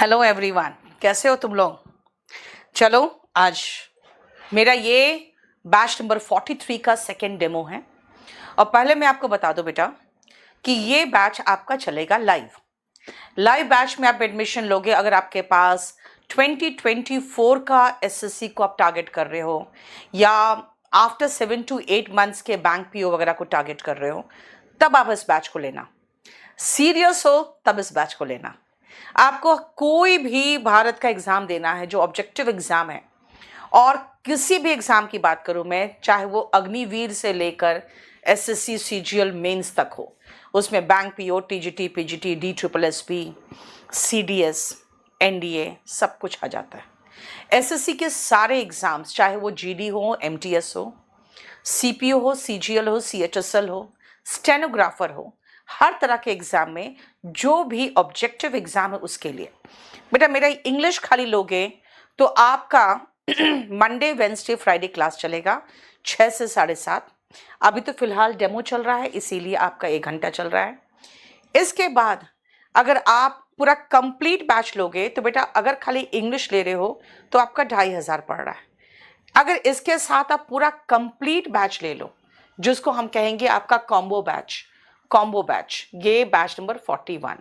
Hello everyone, कैसे हो तुम लोग। चलो, आज मेरा ये बैच नंबर 43 का सेकेंड डेमो है। और पहले मैं आपको बता दूं बेटा कि ये बैच आपका चलेगा लाइव बैच में आप एडमिशन लोगे अगर आपके पास 2024 का एसएससी को आप टारगेट कर रहे हो या आफ्टर 7 to 8 मंथ्स के बैंक पीओ वगैरह को टारगेट कर रहे हो, तब आप इस बैच को लेना। सीरियस हो तब इस बैच को लेना। आपको कोई भी भारत का एग्जाम देना है जो ऑब्जेक्टिव एग्जाम है, और किसी भी एग्जाम की बात करूं मैं, चाहे वो अग्निवीर से लेकर एसएससी सीजीएल मेंस तक हो, उसमें bank PO, TGT, PGT, DSSB, CDS, NDA सब कुछ आ जाता है। एसएससी के सारे एग्जाम्स, चाहे वो जीडी हो, एमटीएस हो, सीपीओ हो, सीजीएल हो, सीएचएसएल हो, स्टेनोग्राफर हो, हर तरह के एग्जाम में जो भी ऑब्जेक्टिव एग्जाम है उसके लिए बेटा मेरा इंग्लिश खाली लोगे तो आपका मंडे, वेंसडे, फ्राइडे क्लास चलेगा 6 से 7:30। अभी तो फिलहाल डेमो चल रहा है, इसीलिए आपका 1 घंटा चल रहा है। इसके बाद अगर आप पूरा कंप्लीट बैच लोगे तो बेटा अगर खाली इंग्लिश ले रहे हो तो आपका 2,500 पड़ रहा है। अगर इसके साथ आप पूरा कंप्लीट बैच ले लो, जिसको हम कहेंगे आपका कॉम्बो बैच, ये बैच नंबर 41,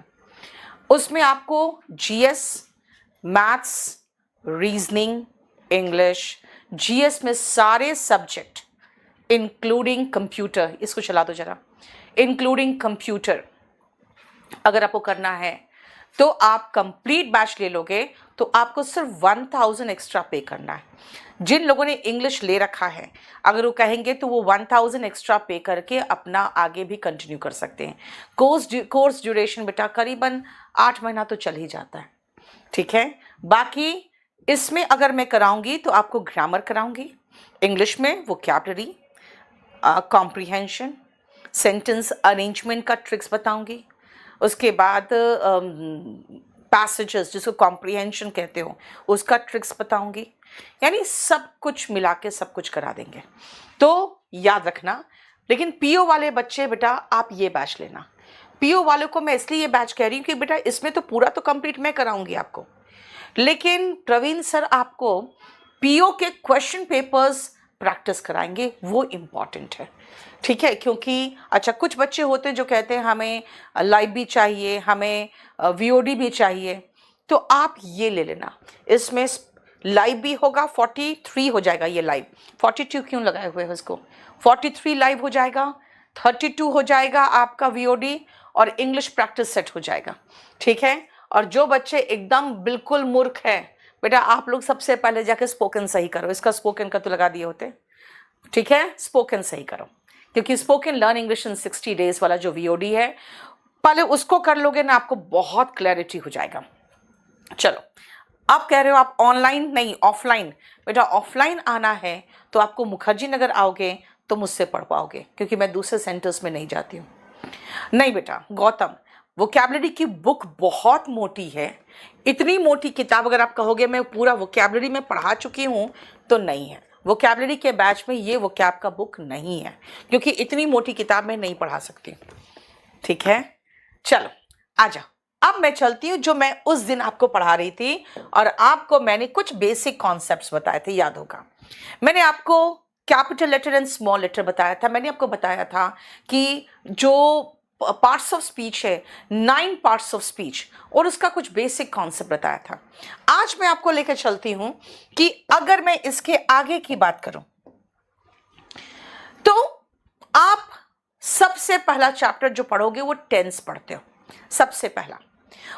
उसमें आपको GS, maths, reasoning, English, GS में सारे सब्जेक्ट इंक्लूडिंग कंप्यूटर, इसको चला दो जरा, इंक्लूडिंग कंप्यूटर अगर आपको करना है तो आप कंप्लीट बैच ले लोगे तो आपको सिर्फ 1000 एक्स्ट्रा पे करना है। जिन लोगों ने इंग्लिश ले रखा है, अगर वो कहेंगे तो वो 1000 एक्स्ट्रा पे करके अपना आगे भी कंटिन्यू कर सकते हैं। कोर्स ड्यूरेशन बेटा करीबन 8 महीना तो चल ही जाता है, ठीक है। बाकी इसमें अगर मैं कराऊंगी तो आपको ग्रामर कराऊंगी, इंग्लिश में वोकैबुलरी, कॉम्प्रिहेंशन, सेंटेंस अरेंजमेंट का ट्रिक्स बताऊंगी। उसके बाद पैसेजेस जिसको कॉम्प्रिहेंशन कहते हो उसका ट्रिक्स बताऊंगी। यानी सब कुछ मिला के सब कुछ करा देंगे, तो याद रखना। लेकिन पीओ वाले बच्चे बेटा आप ये बैच लेना। पीओ वालों को मैं इसलिए ये बैच कह रही हूँ कि बेटा इसमें तो पूरा तो कंप्लीट मैं कराऊंगी आपको, लेकिन प्रवीण सर आपको पीओ के क्वेश्चन पेपर्स प्रैक्टिस कराएंगे, वो इम्पॉर्टेंट है, ठीक है। क्योंकि अच्छा कुछ बच्चे होते हैं जो कहते हैं हमें लाइव भी चाहिए, हमें वीओडी भी चाहिए, तो आप ये ले लेना। इसमें लाइव भी होगा, 43 हो जाएगा ये लाइव, 42 क्यों लगाए हुए हैं उसको, 43 लाइव हो जाएगा, 32 हो जाएगा आपका वीओडी, और इंग्लिश प्रैक्टिस सेट हो जाएगा, ठीक है। और जो बच्चे एकदम बिल्कुल मूर्ख है बेटा, आप लोग सबसे पहले जाके स्पोकन सही करो। इसका स्पोकन का तो लगा दिए होते, ठीक है। स्पोकन सही करो, क्योंकि spoken learn English in 60 days वाला जो वीओडी है, पहले उसको कर लोगे ना, आपको बहुत क्लैरिटी हो जाएगा। चलो, आप कह रहे हो आप ऑनलाइन नहीं ऑफलाइन, बेटा ऑफलाइन आना है तो आपको मुखर्जी नगर आओगे तो मुझसे पढ़ पाओगे, क्योंकि मैं दूसरे सेंटर्स में नहीं जाती हूँ। नहीं बेटा गौतम, वोकैबुलरी की बुक बहुत मोटी है, इतनी मोटी किताब अगर आप कहोगे मैं पूरा वोकैबुलरी में पढ़ा चुकी हूँ, तो नहीं है। वोकैबुलरी के बैच में ये वोकैब का बुक नहीं है, क्योंकि इतनी मोटी किताब में नहीं पढ़ा सकती, ठीक है। चलो आजा, अब मैं चलती हूँ जो मैं उस दिन आपको पढ़ा रही थी, और आपको मैंने कुछ बेसिक कॉन्सेप्ट्स बताए थे, याद होगा। मैंने आपको capital letter and small letter बताया था। मैंने आपको बताया था कि जो पार्ट्स ऑफ स्पीच है, 9 पार्ट्स ऑफ स्पीच, और उसका कुछ बेसिक कॉन्सेप्ट बताया था। आज मैं आपको लेकर चलती हूं कि अगर मैं इसके आगे की बात करूं तो आप सबसे पहला चैप्टर जो पढ़ोगे वो टेंस पढ़ते हो सबसे पहला,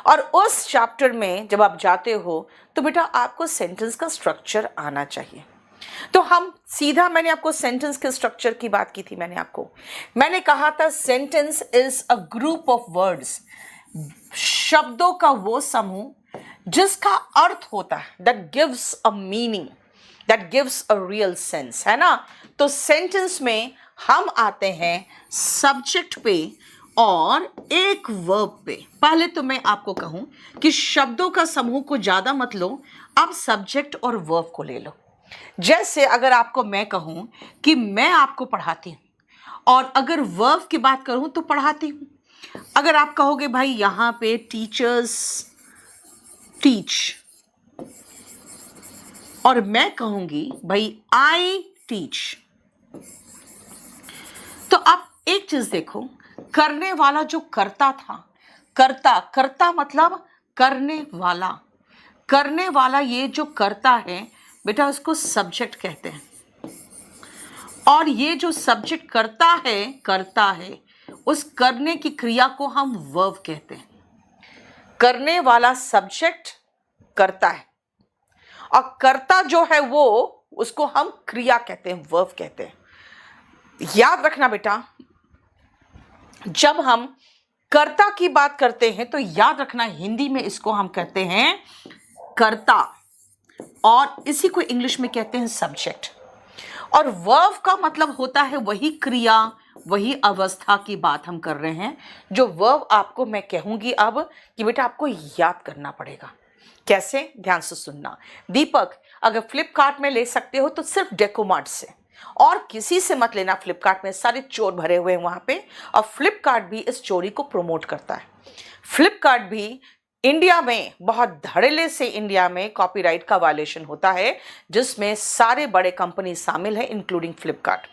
और उस चैप्टर में जब आप जाते हो तो बेटा आपको सेंटेंस का स्ट्रक्चर आना चाहिए। तो हम सीधा, मैंने आपको सेंटेंस के स्ट्रक्चर की बात की थी। मैंने कहा था sentence is a group of words, शब्दों का वो समूह जिसका अर्थ होता है, that gives a meaning, that gives a real sense, है ना। तो सेंटेंस में हम आते हैं सब्जेक्ट पे और एक वर्ब पे। पहले तो मैं आपको कहूं कि शब्दों का समूह को ज्यादा मत लो, अब सब्जेक्ट और वर्ब को ले लो। जैसे अगर आपको मैं कहूं कि मैं आपको पढ़ाती हूं, और अगर वर्ब की बात करूं तो पढ़ाती हूं। अगर आप कहोगे भाई यहाँ पे टीचर्स टीच, और मैं कहूंगी भाई आई टीच। तो आप एक चीज देखो, करने वाला जो करता था, करता, करता मतलब करने वाला, करने वाला ये जो करता है बेटा उसको सब्जेक्ट कहते हैं, और ये जो सब्जेक्ट करता है उस करने की क्रिया को हम वर्ब कहते हैं। करने वाला सब्जेक्ट करता है, और कर्ता जो है वो उसको हम क्रिया कहते हैं, वर्ब कहते हैं। याद रखना बेटा, जब हम कर्ता की बात करते हैं तो याद रखना हिंदी में इसको हम कहते हैं कर्ता, और इसी को इंग्लिश में कहते हैं सब्जेक्ट। और वर्ब का मतलब होता है वही क्रिया, वही अवस्था की बात हम कर रहे हैं। जो वर्ब आपको मैं कहूंगी अब कि बेटा आपको याद करना पड़ेगा। कैसे, ध्यान से सुनना। दीपक, अगर फ्लिपकार्ट में ले सकते हो तो सिर्फ डेकोमार्ट से, और किसी से मत लेना। फ्लिपकार्ट में सारे चोर भरे हुए हैं वहां पे, और फ्लिपकार्ट भी इस चोरी को प्रमोट करता है। फ्लिपकार्ट भी इंडिया में बहुत धड़ल्ले से इंडिया में कॉपीराइट का वायलेशन होता है, जिसमें सारे बड़े कंपनी शामिल है इंक्लूडिंग फ्लिपकार्ट।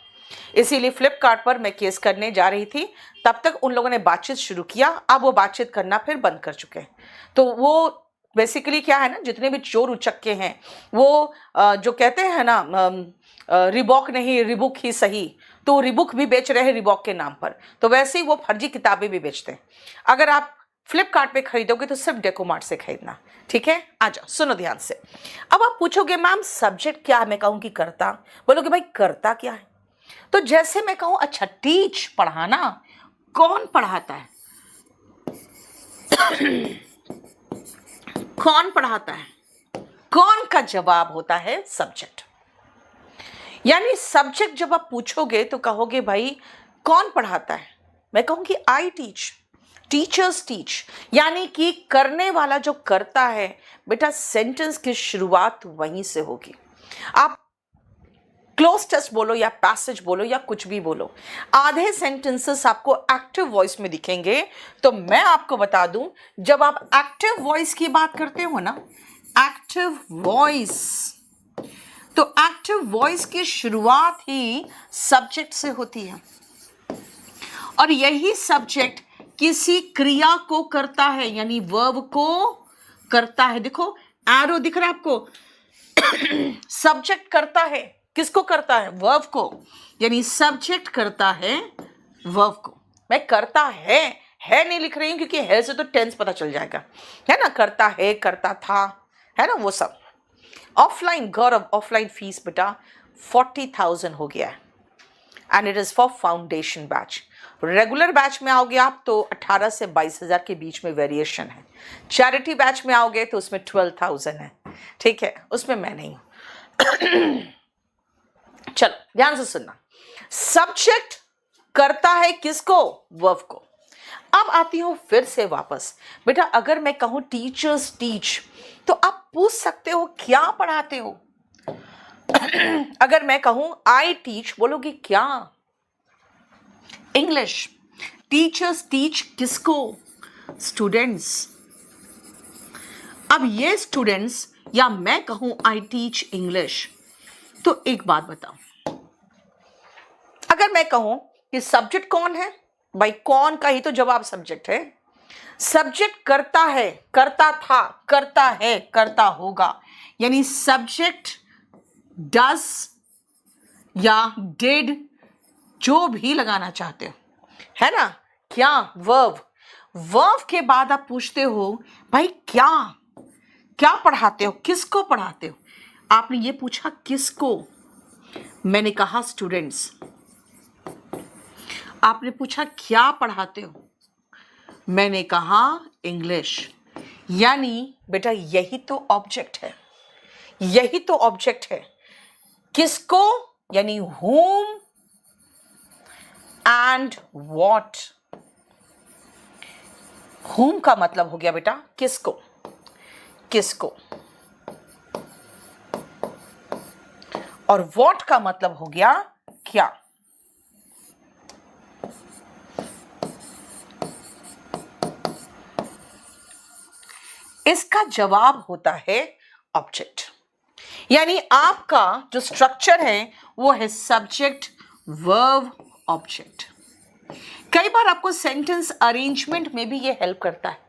इसीलिए फ्लिपकार्ट पर मैं केस करने जा रही थी, तब तक उन लोगों ने बातचीत शुरू किया। अब वो बातचीत करना फिर बंद कर चुके हैं। तो वो बेसिकली क्या है ना, जितने भी चोर उचक्के हैं वो जो कहते हैं ना रिबॉक नहीं रिबुक ही सही, तो रिबुक भी बेच रहे हैं रिबॉक के नाम पर। तो वैसे ही वो फर्जी किताबें भी बेचते हैं। अगर आप फ्लिपकार्ट पे खरीदोगे तो सिर्फ डेकोमार्ट से खरीदना, ठीक है। आ जाओ, सुनो ध्यान से। अब आप पूछोगे मैम सब्जेक्ट क्या है, मैं कहूँ कि करता। बोलोगे भाई करता क्या है, तो जैसे मैं कहूँ अच्छा टीच, पढ़ाना, कौन पढ़ाता है कौन पढ़ाता है, कौन का जवाब होता है सब्जेक्ट। यानी सब्जेक्ट जब आप पूछोगे तो कहोगे भाई कौन पढ़ाता है, मैं कहूंगी आई टीच, टीचर्स टीच। यानी कि करने वाला जो करता है बेटा, सेंटेंस की शुरुआत वहीं से होगी। आप क्लोज टेस्ट बोलो या पैसेज बोलो या कुछ भी बोलो, आधे सेंटेंसेस आपको एक्टिव वॉइस में दिखेंगे। तो मैं आपको बता दूं, जब आप एक्टिव वॉइस की बात करते हो ना, एक्टिव वॉइस, तो एक्टिव वॉइस की शुरुआत ही सब्जेक्ट से होती है, और यही सब्जेक्ट किसी क्रिया को करता है, यानी वर्ब को करता है। देखो एरो दिख रहा है आपको, सब्जेक्ट करता है, किसको करता है, वर्ब को, यानी सब्जेक्ट करता है वर्ब को। मैं करता है नहीं लिख रही हूं क्योंकि है से तो टेंस पता चल जाएगा, है ना। करता है, करता था, है ना, वो सब। ऑफलाइन गौरव, ऑफलाइन फीस बेटा 40,000 हो गया है, and it is for foundation batch. Regular batch में आओगे आप तो 18 से 22,000 के बीच में वेरिएशन है। चैरिटी बैच में आओगे तो उसमें 12,000 है, ठीक है, उसमें मैं नहीं हूं। चलो ध्यान से सुनना, सब्जेक्ट करता है किसको, वर्ब को। अब आती हूं फिर से वापस बेटा, अगर मैं कहूं टीचर्स टीच, तो आप पूछ सकते हो क्या पढ़ाते हो। अगर मैं कहूं आई टीच, बोलोगे क्या, इंग्लिश। टीचर्स टीच किसको, स्टूडेंट्स। अब ये स्टूडेंट्स, या मैं कहूं आई टीच इंग्लिश, तो एक बात बताओ, अगर मैं कहूं कि सब्जेक्ट कौन है, भाई कौन का ही तो जवाब सब्जेक्ट है। सब्जेक्ट करता है, करता था, करता है, करता होगा, यानी सब्जेक्ट डज या डिड, जो भी लगाना चाहते हो, है ना। क्या, वर्ब। वर्ब के बाद आप पूछते हो भाई क्या, क्या पढ़ाते हो, किसको पढ़ाते हो। आपने ये पूछा किसको, मैंने कहा स्टूडेंट्स। आपने पूछा क्या पढ़ाते हो, मैंने कहा इंग्लिश। यानी बेटा यही तो ऑब्जेक्ट है, यही तो ऑब्जेक्ट है। किसको, यानी whom and what। whom का मतलब हो गया बेटा किसको, किसको, और what का मतलब हो गया क्या। इसका जवाब होता है ऑब्जेक्ट। यानी आपका जो स्ट्रक्चर है वो है सब्जेक्ट वर्ब ऑब्जेक्ट। कई बार आपको सेंटेंस अरेंजमेंट में भी ये हेल्प करता है।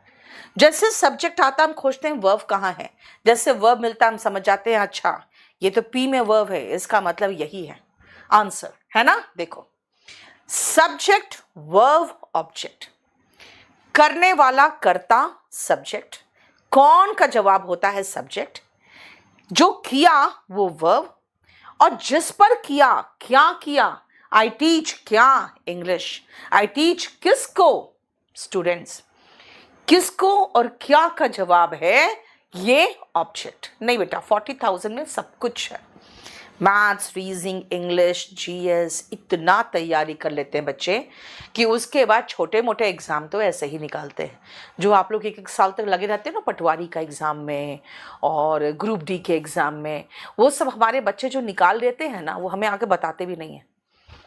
जैसे सब्जेक्ट आता हम खोजते हैं वर्ब कहाँ है, जैसे वर्ब मिलता हम समझ जाते हैं अच्छा ये तो पी में वर्ब है, इसका मतलब यही है आंसर, है ना। देखो सब्जेक्ट वर्ब ऑब्जेक्ट, करने वाला कर्ता सब्जेक्ट, कौन का जवाब होता है सब्जेक्ट, जो किया वो वर्ब, और जिस पर किया क्या किया, आई टीच क्या इंग्लिश, आई टीच किसको स्टूडेंट्स, किसको और क्या का जवाब है ये ऑब्जेक्ट। नहीं बेटा 40,000 में सब कुछ है, मैथ्स रीजनिंग इंग्लिश जीएस इतना तैयारी कर लेते हैं बच्चे कि उसके बाद छोटे मोटे एग्ज़ाम तो ऐसे ही निकालते हैं। जो आप लोग एक एक साल तक लगे रहते हैं ना पटवारी का एग्ज़ाम में और ग्रुप डी के एग्ज़ाम में, वो सब हमारे बच्चे जो निकाल लेते हैं ना वो हमें आके बताते भी नहीं हैं।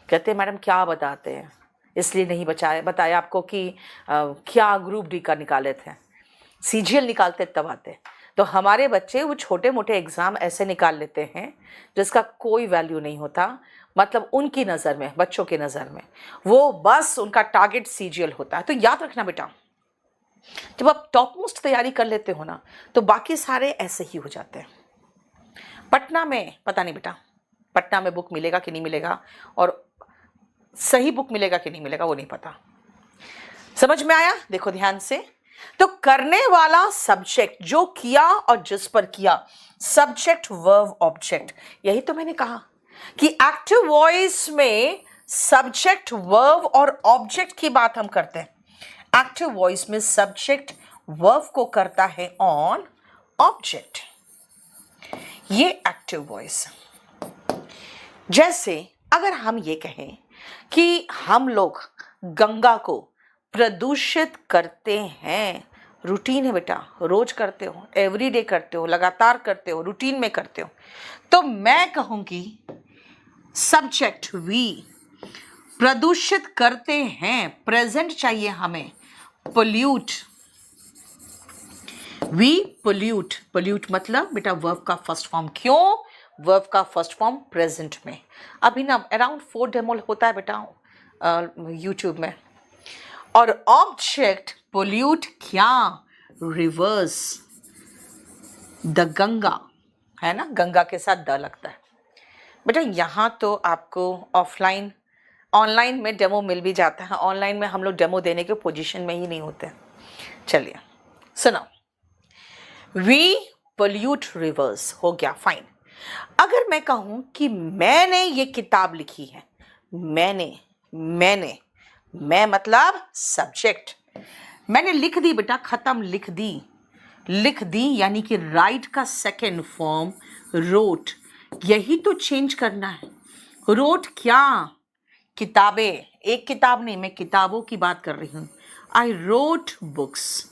कहते हैं मैडम क्या बताते हैं, इसलिए नहीं बताया आपको कि क्या ग्रुप डी का निकाले थे, सीजीएल निकालते तब आते। तो हमारे बच्चे वो छोटे मोटे एग्ज़ाम ऐसे निकाल लेते हैं जिसका कोई वैल्यू नहीं होता, मतलब उनकी नज़र में, बच्चों की नज़र में वो बस उनका टारगेट सीजीएल होता है। तो याद रखना बेटा, जब आप टॉप मोस्ट तैयारी कर लेते हो ना तो बाकी सारे ऐसे ही हो जाते हैं। पटना में पता नहीं बेटा, पटना में बुक मिलेगा कि नहीं मिलेगा और सही बुक मिलेगा कि नहीं मिलेगा वो नहीं पता। समझ में आया? देखो ध्यान से, तो करने वाला सब्जेक्ट, जो किया और जिस पर किया, सब्जेक्ट वर्ब ऑब्जेक्ट। यही तो मैंने कहा कि एक्टिव वॉइस में सब्जेक्ट वर्ब और ऑब्जेक्ट की बात हम करते हैं। एक्टिव वॉइस में सब्जेक्ट वर्ब को करता है ऑन ऑब्जेक्ट, ये एक्टिव वॉइस। जैसे अगर हम ये कहें कि हम लोग गंगा को प्रदूषित करते हैं, रूटीन है बेटा, रोज करते हो, एवरीडे करते हो, लगातार करते हो, रूटीन में करते हो, तो मैं कहूंगी सब्जेक्ट वी प्रदूषित करते हैं, प्रेजेंट चाहिए हमें, पोल्यूट, वी पोल्यूट। पोल्यूट मतलब बेटा वर्ब का फर्स्ट फॉर्म, क्यों वर्ब का फर्स्ट फॉर्म प्रेजेंट में। अभी ना अराउंड 4 डेमो होता है बेटा यूट्यूब में। और ऑब्जेक्ट पोल्यूट क्या, रिवर्स, द गंगा, है ना, गंगा के साथ द लगता है बेटा। यहाँ तो आपको ऑफलाइन ऑनलाइन में डेमो मिल भी जाता है, ऑनलाइन में हम लोग डेमो देने के पोजीशन में ही नहीं होते। चलिए सुनो, वी पोल्यूट रिवर्स हो गया, फाइन। अगर मैं कहूं कि मैंने ये किताब लिखी है, मैंने मैं मतलब सब्जेक्ट, मैंने लिख दी बेटा, खत्म, लिख दी यानी कि राइट का सेकेंड फॉर्म रोट, यही तो चेंज करना है। रोट क्या, किताबें, एक किताब नहीं, मैं किताबों की बात कर रही हूं। आई रोट बुक्स,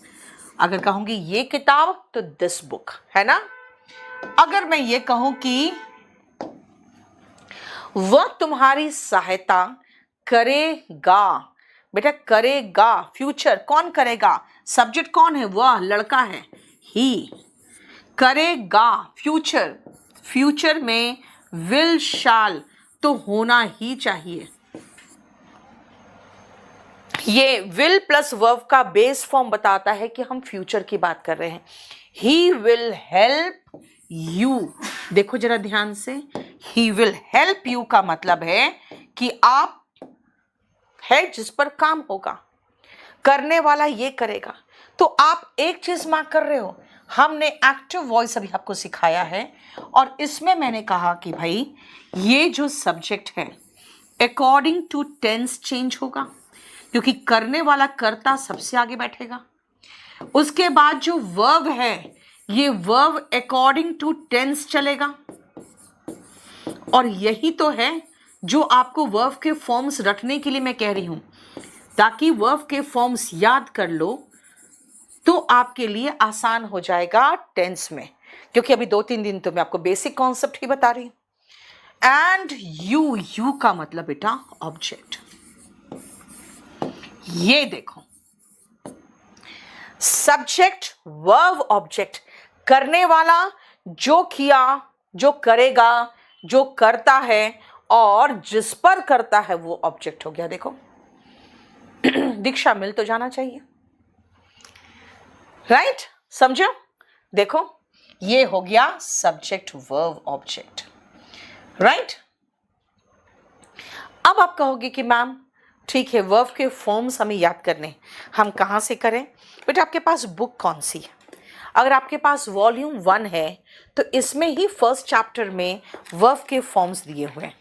अगर कहूंगी ये किताब तो दिस बुक, है ना। अगर मैं ये कहूं कि वह तुम्हारी सहायता करेगा, बेटा करेगा फ्यूचर, कौन करेगा, सब्जेक्ट कौन है, वह लड़का है, ही, करेगा फ्यूचर, फ्यूचर में विल शाल तो होना ही चाहिए। ये विल प्लस वर्ब का बेस फॉर्म बताता है कि हम फ्यूचर की बात कर रहे हैं। ही विल हेल्प यू, देखो जरा ध्यान से, ही विल हेल्प यू का मतलब है कि आप है जिस पर काम होगा, करने वाला ये करेगा। तो आप एक चीज मार्क कर रहे हो, हमने एक्टिव वॉइस अभी आपको सिखाया है और इसमें मैंने कहा कि भाई ये जो सब्जेक्ट है अकॉर्डिंग टू टेंस चेंज होगा, क्योंकि करने वाला कर्ता सबसे आगे बैठेगा। उसके बाद जो वर्ब है ये वर्ब अकॉर्डिंग टू टेंस चलेगा, और यही तो है जो आपको वर्ब के फॉर्म्स रटने के लिए मैं कह रही हूं, ताकि वर्ब के फॉर्म्स याद कर लो तो आपके लिए आसान हो जाएगा टेंस में, क्योंकि अभी 2-3 दिन तो मैं आपको बेसिक कॉन्सेप्ट ही बता रही हूं। एंड यू का मतलब बेटा ऑब्जेक्ट। ये देखो सब्जेक्ट वर्ब ऑब्जेक्ट, करने वाला, जो किया, जो करेगा, जो करता है और जिस पर करता है वो ऑब्जेक्ट हो गया। देखो दीक्षा मिल तो जाना चाहिए, राइट? समझो? देखो ये हो गया सब्जेक्ट वर्ब ऑब्जेक्ट, राइट? अब आप कहोगे कि मैम ठीक है, वर्ब के फॉर्म्स हमें याद करने, हम कहाँ से करें? बेटा आपके पास बुक कौन सी है? अगर आपके पास वॉल्यूम 1 है तो इसमें ही फर्स्ट चैप्टर में वर्ब के फॉर्म्स दिए हुए हैं,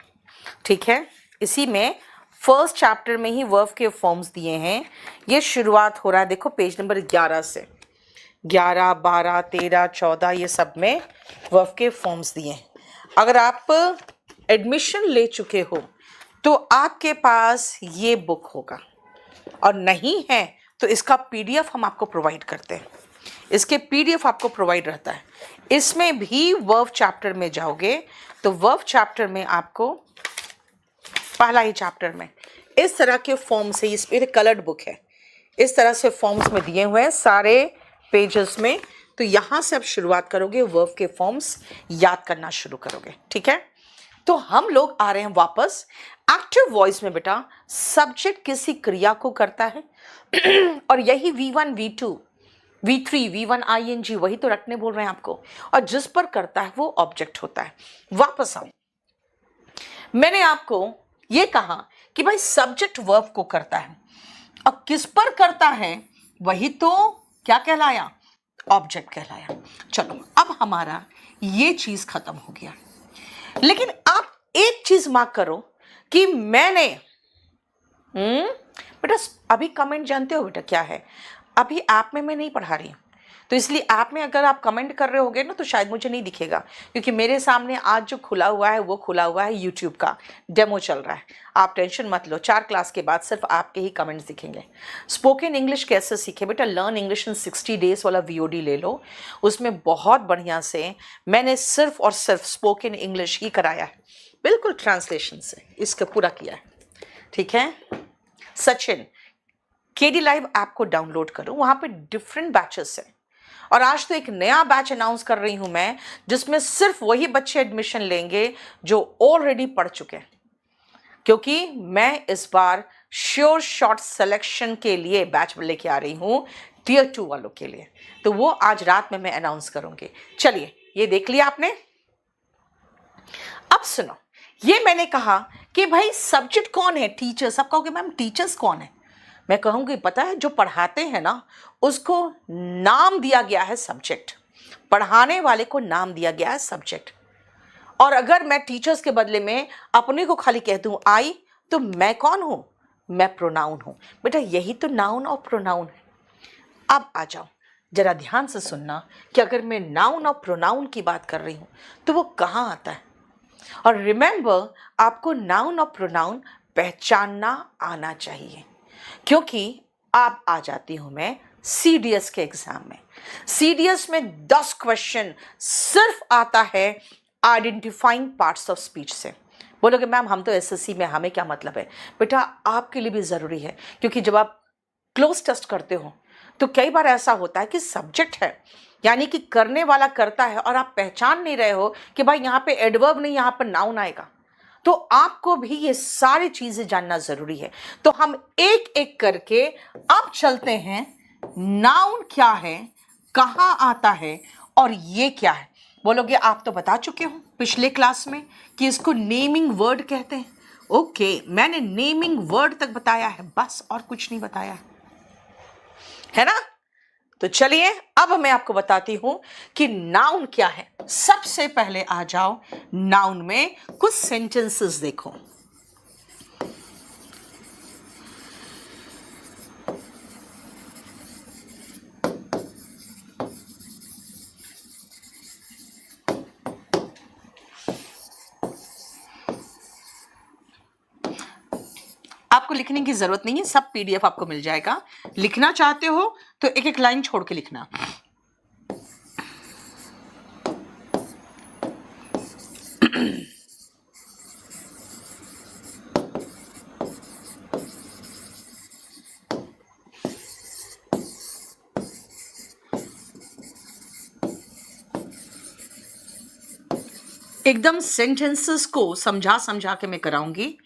ठीक है? इसी में फर्स्ट चैप्टर में ही वर्ब के फॉर्म्स दिए हैं। ये शुरुआत हो रहा है, देखो पेज नंबर 11 से, 11, 12, 13, 14 ये सब में वर्ब के फॉर्म्स दिए हैं। अगर आप एडमिशन ले चुके हो तो आपके पास ये बुक होगा, और नहीं है तो इसका पीडीएफ हम आपको प्रोवाइड करते हैं। इसके पीडीएफ आपको प्रोवाइड रहता है। इसमें भी वर्ब चैप्टर में जाओगे तो वर्ब चैप्टर में आपको पहला ही चैप्टर में इस तरह के फॉर्म से, इस पे कलर्ड बुक है, इस तरह से फॉर्म्स में दिए हुए हैं सारे पेजेस में। तो यहाँ से आप शुरुआत करोगे, वर्ब के फॉर्म्स याद करना शुरू करोगे, ठीक है? तो हम लोग आ रहे हैं वापस एक्टिव वॉइस में। बेटा सब्जेक्ट किसी क्रिया को करता है और यही V1, V2, V3, V1 ING वही तो रटने बोल रहे हैं आपको, और जिस पर करता है वो ऑब्जेक्ट होता है। वापस आओ, मैंने आपको ये कहा कि भाई सब्जेक्ट वर्ब को करता है और किस पर करता है वही तो क्या कहलाया? ऑब्जेक्ट कहलाया। चलो अब हमारा ये चीज खत्म हो गया, लेकिन आप एक चीज मार्क करो कि मैंने बेटा अभी कमेंट जानते हो बेटा क्या है? अभी ऐप में मैं नहीं पढ़ा रही हूँ, तो इसलिए ऐप में अगर आप कमेंट कर रहे होगे ना तो शायद मुझे नहीं दिखेगा, क्योंकि मेरे सामने आज जो खुला हुआ है वो खुला हुआ है यूट्यूब का डेमो चल रहा है। आप टेंशन मत लो, 4 क्लास के बाद सिर्फ आपके ही कमेंट्स दिखेंगे। स्पोकन इंग्लिश कैसे सीखे बेटा? लर्न इंग्लिश इन 60 डेज वाला VOD ले लो, उसमें बहुत बढ़िया से मैंने सिर्फ और सिर्फ स्पोकन इंग्लिश ही कराया है, बिल्कुल ट्रांसलेशन से इसका पूरा किया है, ठीक है? सचिन KD लाइव ऐप को डाउनलोड करो, वहां पे डिफरेंट बैचेस हैं, और आज तो एक नया बैच अनाउंस कर रही हूं मैं जिसमें सिर्फ वही बच्चे एडमिशन लेंगे जो ऑलरेडी पढ़ चुके हैं, क्योंकि मैं इस बार श्योर शॉट सिलेक्शन के लिए बैच लेके आ रही हूं Tier 2 वालों के लिए। तो वो आज रात में मैं अनाउंस करूंगी। चलिए ये देख लिया आपने। अब सुनो, ये मैंने कहा कि भाई सब्जेक्ट कौन है? टीचर्स। आप कहोगे मैम टीचर्स कौन है? मैं कहूंगी पता है, जो पढ़ाते हैं ना उसको नाम दिया गया है सब्जेक्ट, पढ़ाने वाले को नाम दिया गया है सब्जेक्ट। और अगर मैं टीचर्स के बदले में अपने को खाली कह दूं आई, तो मैं कौन हूं? मैं प्रोनाउन हूं। बेटा यही तो नाउन और प्रोनाउन है। अब आ जाओ, जरा ध्यान से सुनना कि अगर मैं नाउन और प्रोनाउन की बात कर रही हूं तो वो कहां आता है। और रिमेंबर, आपको नाउन और प्रोनाउन पहचानना आना चाहिए, क्योंकि आप आ जाती हूं मैं CDS के एग्जाम में। CDS में 10 क्वेश्चन सिर्फ आता है आइडेंटिफाइंग पार्ट्स ऑफ स्पीच से। बोलोगे मैम हम तो SSC में, हमें क्या मतलब है? बेटा आपके लिए भी जरूरी है, क्योंकि जब आप क्लोज टेस्ट करते हो तो कई बार ऐसा होता है कि सब्जेक्ट है, यानी कि करने वाला करता है, और आप पहचान नहीं रहे हो कि भाई यहाँ पे एडवर्ब नहीं, यहाँ पर नाउन आएगा। तो आपको भी ये सारी चीजें जानना जरूरी है। तो हम एक एक करके अब चलते हैं, नाउन क्या है, कहां आता है और ये क्या है। बोलोगे आप तो बता चुके हो पिछले क्लास में कि इसको नेमिंग वर्ड कहते हैं। ओके, मैंने नेमिंग वर्ड तक बताया है, बस और कुछ नहीं बताया है ना? तो चलिए अब मैं आपको बताती हूं कि नाउन क्या है। सबसे पहले आ जाओ, नाउन में कुछ सेंटेंसेस देखो। आपको लिखने की जरूरत नहीं है, सब PDF आपको मिल जाएगा। लिखना चाहते हो तो एक एक लाइन छोड़ के लिखना। एकदम सेंटेंसेस को समझा समझा के मैं कराऊंगी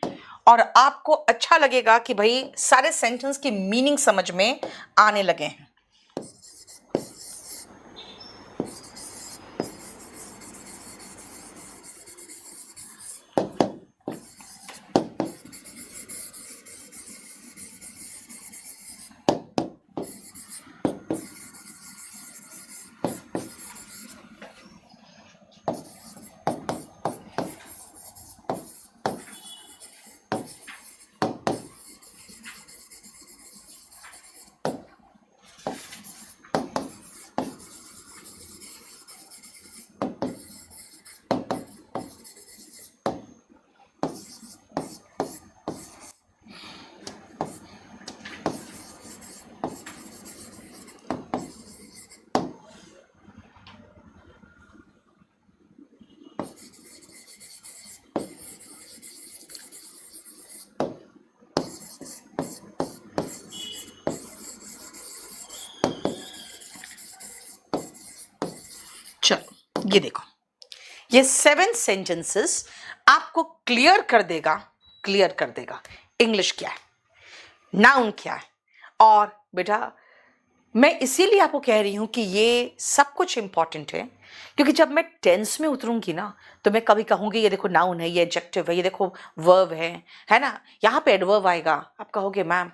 और आपको अच्छा लगेगा कि भाई सारे सेंटेंस की मीनिंग समझ में आने लगे हैं। चलो ये देखो, ये 7 सेंटेंसेस आपको क्लियर कर देगा इंग्लिश क्या है, नाउन क्या है। और बेटा मैं इसीलिए आपको कह रही हूं कि ये सब कुछ इंपॉर्टेंट है, क्योंकि जब मैं टेंस में उतरूंगी ना तो मैं कभी कहूंगी ये देखो नाउन है, ये एडजेक्टिव है, ये देखो वर्ब है ना, यहाँ पे एडवर्ब आएगा, आप कहोगे मैम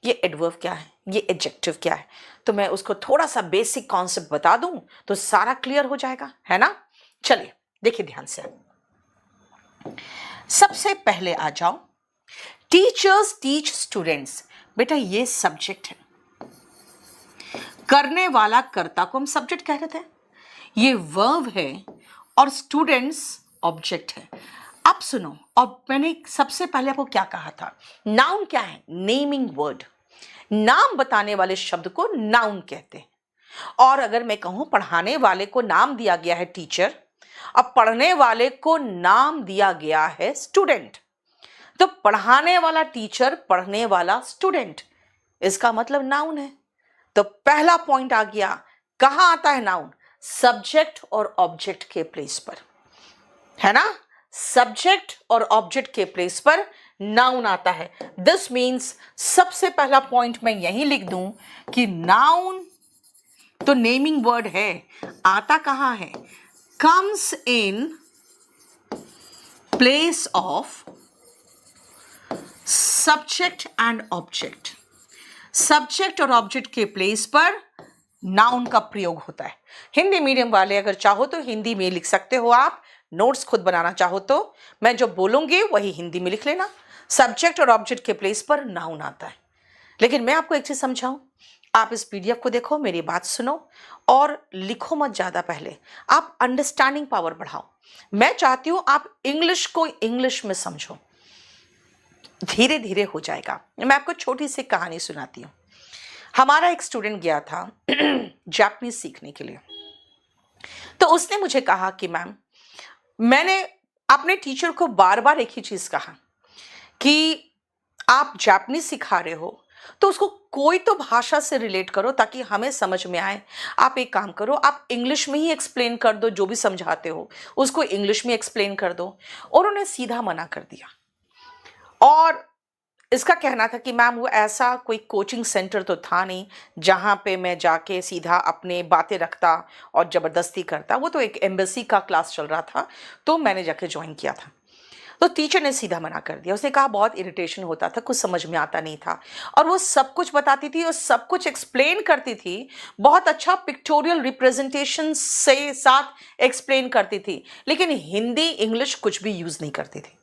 ये एडवर्ब क्या है, ये एडजेक्टिव क्या है, तो मैं उसको थोड़ा सा बेसिक कॉन्सेप्ट बता दूं तो सारा क्लियर हो जाएगा, है ना। चलिए देखिए ध्यान से, सबसे पहले आ जाओ, टीचर्स टीच स्टूडेंट्स। बेटा ये सब्जेक्ट है, करने वाला कर्ता को हम सब्जेक्ट कह रहे थे, ये वर्ब है और स्टूडेंट्स ऑब्जेक्ट है। अब सुनो, और मैंने सबसे पहले आपको क्या कहा था, नाउन क्या है, नेमिंग वर्ड, नाम बताने वाले शब्द को नाउन कहते हैं। और अगर मैं कहूं पढ़ाने वाले को नाम दिया गया है टीचर, अब पढ़ने वाले को नाम दिया गया है स्टूडेंट, तो पढ़ाने वाला टीचर, पढ़ने वाला स्टूडेंट, इसका मतलब नाउन है। तो पहला पॉइंट आ गया, कहां आता है नाउन, सब्जेक्ट और ऑब्जेक्ट के प्लेस पर, है ना, सब्जेक्ट और ऑब्जेक्ट के प्लेस पर नाउन आता है। दिस मीन्स सबसे पहला पॉइंट मैं यही लिख दूं कि नाउन तो नेमिंग वर्ड है, आता कहां है, comes in place of subject and object. Subject और ऑब्जेक्ट के प्लेस पर नाउन का प्रयोग होता है। हिंदी मीडियम वाले अगर चाहो तो हिंदी में लिख सकते हो, आप नोट्स खुद बनाना चाहो तो मैं जो बोलूंगी वही हिंदी में लिख लेना, सब्जेक्ट और ऑब्जेक्ट के प्लेस पर नाउन आता है। लेकिन मैं आपको एक चीज समझाऊं, आप इस पीडीएफ को देखो, मेरी बात सुनो और लिखो मत ज्यादा, पहले आप अंडरस्टैंडिंग पावर बढ़ाओ। मैं चाहती हूं आप इंग्लिश को इंग्लिश में समझो, धीरे धीरे हो जाएगा। मैं आपको छोटी सी कहानी सुनाती हूँ। हमारा एक स्टूडेंट गया था जापानीज सीखने के लिए, तो उसने मुझे कहा कि मैम, मैंने अपने टीचर को बार बार एक ही चीज कहा कि आप जापानीज सिखा रहे हो तो उसको कोई तो भाषा से रिलेट करो ताकि हमें समझ में आए। आप एक काम करो, आप इंग्लिश में ही एक्सप्लेन कर दो, जो भी समझाते हो उसको इंग्लिश में एक्सप्लेन कर दो। और उन्होंने सीधा मना कर दिया। और इसका कहना था कि मैम वो ऐसा कोई कोचिंग सेंटर तो था नहीं जहाँ पे मैं जाके सीधा अपने बातें रखता और ज़बरदस्ती करता, वो तो एक एम्बेसी का क्लास चल रहा था तो मैंने जाके ज्वाइन किया था। तो टीचर ने सीधा मना कर दिया। उसने कहा बहुत इरिटेशन होता था, कुछ समझ में आता नहीं था, और वो सब कुछ बताती थी और सब कुछ एक्सप्लेन करती थी, बहुत अच्छा पिक्टोरियल रिप्रेजेंटेशन से साथ एक्सप्लेन करती थी, लेकिन हिंदी इंग्लिश कुछ भी यूज़ नहीं करती थी।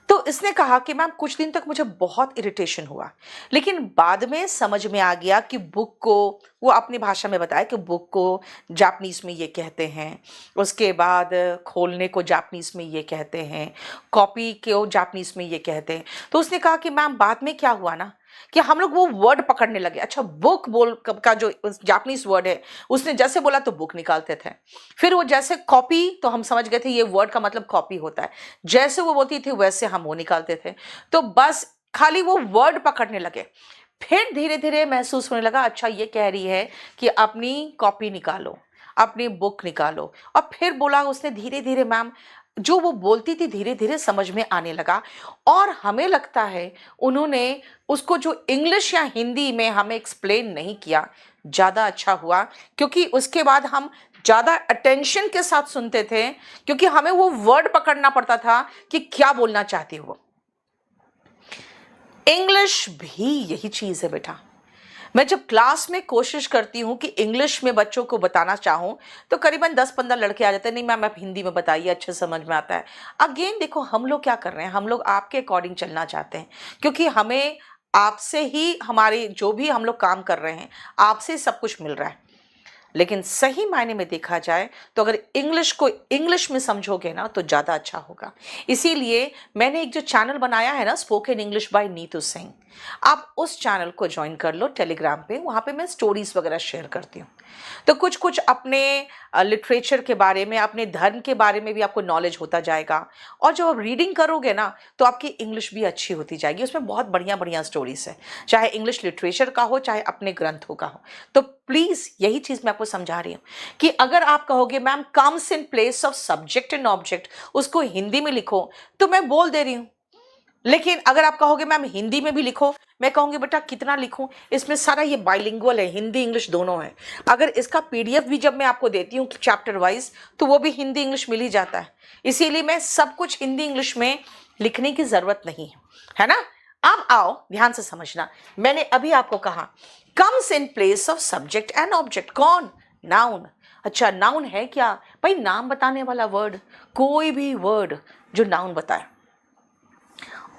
तो इसने कहा कि मैम कुछ दिन तक मुझे बहुत इरिटेशन हुआ, लेकिन बाद में समझ में आ गया कि बुक को, वो अपनी भाषा में बताया कि बुक को जापानीज़ में ये कहते हैं, उसके बाद खोलने को जापानीज़ में ये कहते हैं, कॉपी को जापानीज़ में ये कहते हैं। तो उसने कहा कि मैम बाद में क्या हुआ ना कि हम लोग वो वर्ड पकड़ने लगे। अच्छा, बुक बोल का जो जापानीज वर्ड है उसने जैसे बोला तो बुक निकालते थे, फिर वो जैसे कॉपी तो हम समझ गए थे ये वर्ड का मतलब कॉपी होता है, जैसे वो बोलती थी वैसे हम वो निकालते थे। तो बस खाली वो वर्ड पकड़ने लगे। फिर धीरे धीरे महसूस होने लगा, अच्छा ये कह रही है कि अपनी कॉपी निकालो, अपनी बुक निकालो। और फिर बोला उसने धीरे धीरे मैम जो वो बोलती थी धीरे धीरे समझ में आने लगा। और हमें लगता है उन्होंने उसको जो इंग्लिश या हिंदी में हमें एक्सप्लेन नहीं किया, ज़्यादा अच्छा हुआ, क्योंकि उसके बाद हम ज़्यादा अटेंशन के साथ सुनते थे, क्योंकि हमें वो वर्ड पकड़ना पड़ता था कि क्या बोलना चाहती हो। इंग्लिश भी यही चीज़ है बेटा। मैं जब क्लास में कोशिश करती हूँ कि इंग्लिश में बच्चों को बताना चाहूँ तो करीबन 10-15 लड़के आ जाते हैं, नहीं मैम आप हिंदी में बताइए, अच्छे समझ में आता है। अगेन देखो हम लोग क्या कर रहे हैं, हम लोग आपके अकॉर्डिंग चलना चाहते हैं, क्योंकि हमें आपसे ही हमारे जो भी हम लोग काम कर रहे हैं आपसे सब कुछ मिल रहा है। लेकिन सही मायने में देखा जाए तो अगर इंग्लिश को इंग्लिश में समझोगे ना तो ज़्यादा अच्छा होगा। इसीलिए मैंने एक जो चैनल बनाया है ना, spoken English by Neetu Singh, आप उस चैनल को ज्वाइन कर लो टेलीग्राम पे। वहाँ पे मैं स्टोरीज वगैरह शेयर करती हूँ। तो कुछ कुछ अपने लिटरेचर के बारे में, अपने धर्म के बारे में भी आपको नॉलेज होता जाएगा। और जब आप रीडिंग करोगे ना तो आपकी इंग्लिश भी अच्छी होती जाएगी। उसमें बहुत बढ़िया बढ़िया स्टोरीज है, चाहे इंग्लिश लिटरेचर का हो चाहे अपने ग्रंथों का हो। तो प्लीज़ यही चीज़ मैं आपको समझा रही हूँ कि अगर आप कहोगे ma'am comes in place of subject and object, उसको हिंदी में लिखो, तो मैं बोल दे रही हूँ। लेकिन अगर आप कहोगे मैम हिंदी में भी लिखो, मैं कहूँगी बेटा कितना लिखूं, इसमें सारा ये बाइलिंगुअल है, हिंदी इंग्लिश दोनों है। अगर इसका पीडीएफ भी जब मैं आपको देती हूँ चैप्टर वाइज तो वो भी हिंदी इंग्लिश मिल ही जाता है। इसीलिए मैं सब कुछ हिंदी इंग्लिश में लिखने की ज़रूरत नहीं है ना। अब आओ ध्यान से समझना, मैंने अभी आपको कहा comes in place of subject and object, कौन? नाउन। अच्छा नाउन है क्या भाई? नाम बताने वाला वर्ड, कोई भी वर्ड जो नाउन बताए,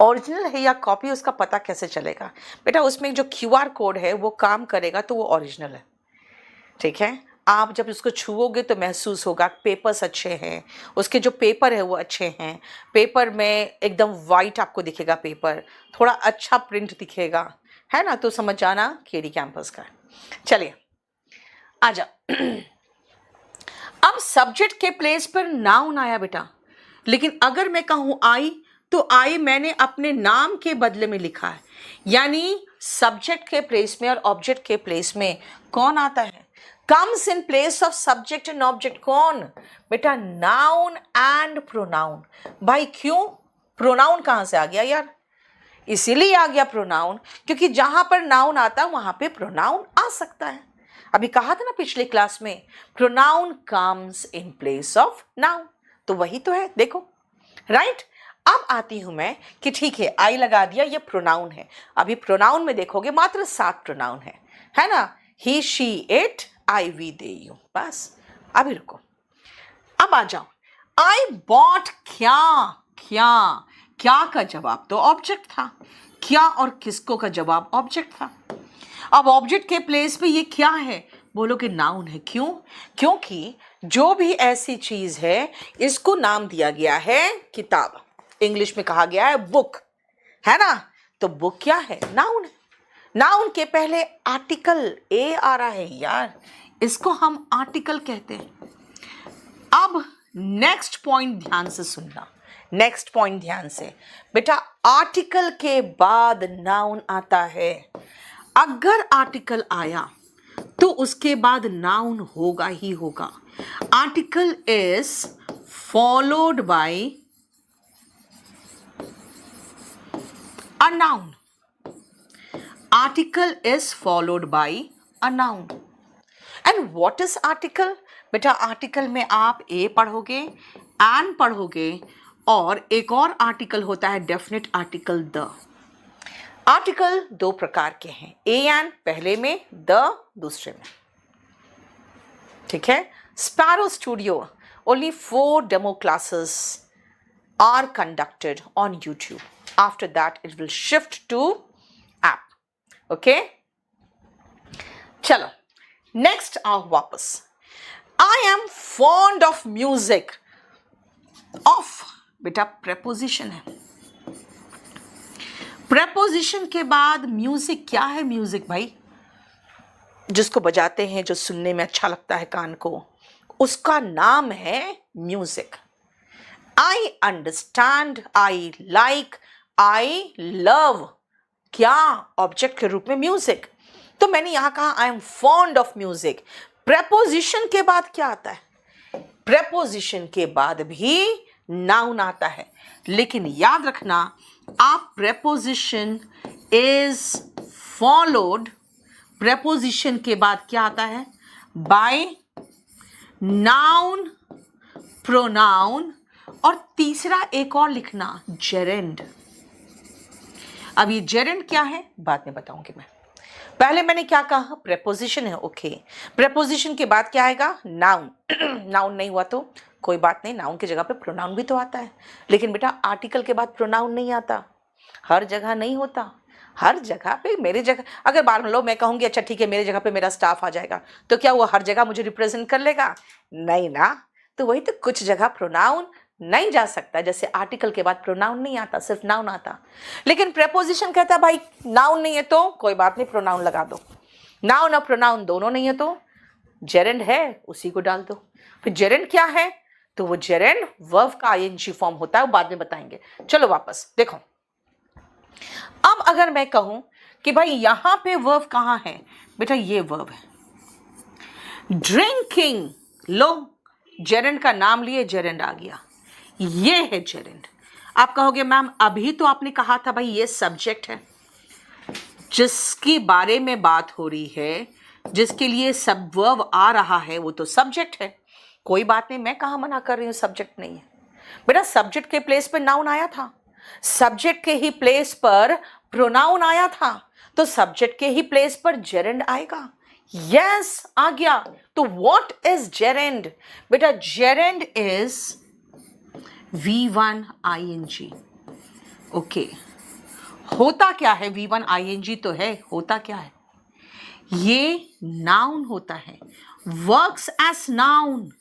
ओरिजिनल है या कॉपी, उसका पता कैसे चलेगा बेटा? उसमें जो क्यूआर कोड है वो काम करेगा तो वो ओरिजिनल है, ठीक है। आप जब उसको छुओगे तो महसूस होगा पेपर्स अच्छे हैं, उसके जो पेपर है वो अच्छे हैं, पेपर में एकदम वाइट आपको दिखेगा, पेपर थोड़ा अच्छा प्रिंट दिखेगा, है ना। तो समझ जाना केडी कैंपस का। चलिए आ जाओ। अब सब्जेक्ट के प्लेस पर नाउन आया बेटा, लेकिन अगर मैं कहूँ आई तो आई मैंने अपने नाम के बदले में लिखा है, यानी सब्जेक्ट के प्लेस में और ऑब्जेक्ट के प्लेस में कौन आता है? Comes in place of subject and object, कौन बेटा? Noun and pronoun. भाई क्यों? प्रोनाउन कहाँ से आ गया यार? इसीलिए आ गया प्रोनाउन क्योंकि जहां पर नाउन आता है वहां पे प्रोनाउन आ सकता है। अभी कहा था ना पिछले क्लास में, pronoun comes in place of noun, तो वही तो है, देखो राइट। अब आती हूं मैं कि ठीक है आई लगा दिया, ये प्रोनाउन है। अभी प्रोनाउन में देखोगे मात्र 7 प्रोनाउन है ना। He she it I we they you, बस। अभी रुको, अब आ जाओ। आई बॉट क्या, क्या क्या का जवाब तो ऑब्जेक्ट था, क्या और किसको का जवाब ऑब्जेक्ट था। अब ऑब्जेक्ट के प्लेस पे ये क्या है? बोलो कि नाउन है। क्यों? क्योंकि जो भी ऐसी चीज है इसको नाम दिया गया है किताब, इंग्लिश में कहा गया है बुक, है ना। तो बुक क्या है? नाउन है। नाउन के पहले आर्टिकल ए आ रहा है यार, इसको हम आर्टिकल कहते हैं। अब नेक्स्ट पॉइंट ध्यान से सुनना, नेक्स्ट पॉइंट ध्यान से बेटा। आर्टिकल के बाद नाउन आता है। अगर आर्टिकल आया तो उसके बाद नाउन होगा ही होगा। Article is followed by a noun, article is followed by a noun. And what is article? बेटा आर्टिकल में आप ए पढ़ोगे, एन पढ़ोगे, और एक और आर्टिकल होता है डेफिनेट आर्टिकल द। आर्टिकल 2 प्रकार के हैं, ए एन पहले में, द दूसरे में, ठीक है। Sparrow Studio, only 4 demo classes are conducted on YouTube, after that it will shift to app, okay. चलो नेक्स्ट आओ वापस। I am fond of music, of बेटा प्रेपोजिशन है। प्रेपोजिशन के बाद म्यूजिक क्या है? म्यूजिक भाई जिसको बजाते हैं, जो सुनने में अच्छा लगता है कान को, उसका नाम है music. I understand, I like, I love, क्या ऑब्जेक्ट के रूप में म्यूजिक। तो मैंने यहां कहा आई am fond of music, preposition के बाद क्या आता है? प्रेपोजिशन के बाद भी नाउन आता है, लेकिन याद रखना आप प्रेपोजिशन इज फॉलोड, प्रेपोजिशन के बाद क्या आता है? बाय नाउन, प्रोनाउन, और तीसरा एक और लिखना, जेरेंड। अब ये जेरेंड क्या है बाद में बताऊंगी मैं। पहले मैंने क्या कहा? प्रेपोजिशन है, ओके। प्रेपोजिशन के बाद क्या आएगा? नाउन। नाउन नहीं हुआ तो कोई बात नहीं, नाउन की जगह पे प्रोनाउन भी तो आता है, लेकिन बेटा आर्टिकल के बाद प्रोनाउन नहीं आता, हर जगह नहीं होता। हर जगह पे मेरे जगह, अगर मान लो मैं कहूँगी अच्छा ठीक है मेरे जगह पे मेरा स्टाफ आ जाएगा, तो क्या वो हर जगह मुझे रिप्रेजेंट कर लेगा? नहीं ना। तो वही तो, कुछ जगह प्रोनाउन नहीं जा सकता, जैसे आर्टिकल के बाद प्रोनाउन नहीं आता, सिर्फ नाउन आता। लेकिन प्रेपोजिशन कहता है भाई नाउन नहीं है तो कोई बात नहीं, प्रोनाउन लगा दो। नाउन और प्रोनाउन दोनों नहीं है तो जेरेंड है, उसी को डाल दो। फिर जेरेंड क्या है? तो वो जेरेंड वर्ब का आईएनजी फॉर्म होता है, वो बाद में बताएंगे। चलो वापस देखो। अब अगर मैं कहूं कि भाई यहां पे वर्ब कहां है, बेटा ये वर्ब है ड्रिंकिंग। लो, जेरेंड का नाम लिए, जेरेंड आ गया, ये है जेरेंड। आप कहोगे मैम अभी तो आपने कहा था भाई ये सब्जेक्ट है, जिसके बारे में बात हो रही है, जिसके लिए सब वर्ब आ रहा है वो तो सब्जेक्ट है। कोई बात नहीं, मैं कहाँ मना कर रही हूँ सब्जेक्ट नहीं है। बेटा सब्जेक्ट के प्लेस पर नाउन आया था, सब्जेक्ट के ही प्लेस पर प्रोनाउन आया था, तो सब्जेक्ट के ही प्लेस पर जेरेंड आएगा। यस आ गया। तो व्हाट इज जेरेंड? बेटा gerund is V1 ing। Okay, होता क्या है? V1 ing तो है, होता क्या है? ये नाउन होता है, वर्क्स एज नाउन।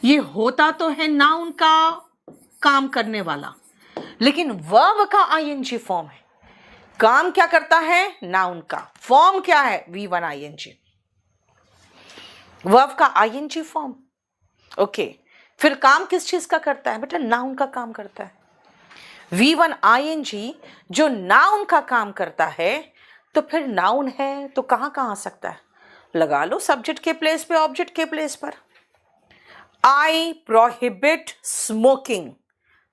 ये होता तो है नाउन का काम करने वाला, लेकिन वर्ब का ing फॉर्म है। काम क्या करता है? नाउन का। फॉर्म क्या है? V1 ing, वर्ब का ing फॉर्म। ओके, फिर काम किस चीज का करता है? बेटा नाउन का काम करता है। V1 ing जो नाउन का काम करता है, तो फिर नाउन है तो कहां कहां आ सकता है? लगा लो सब्जेक्ट के प्लेस पे, ऑब्जेक्ट के प्लेस पर। I prohibit smoking,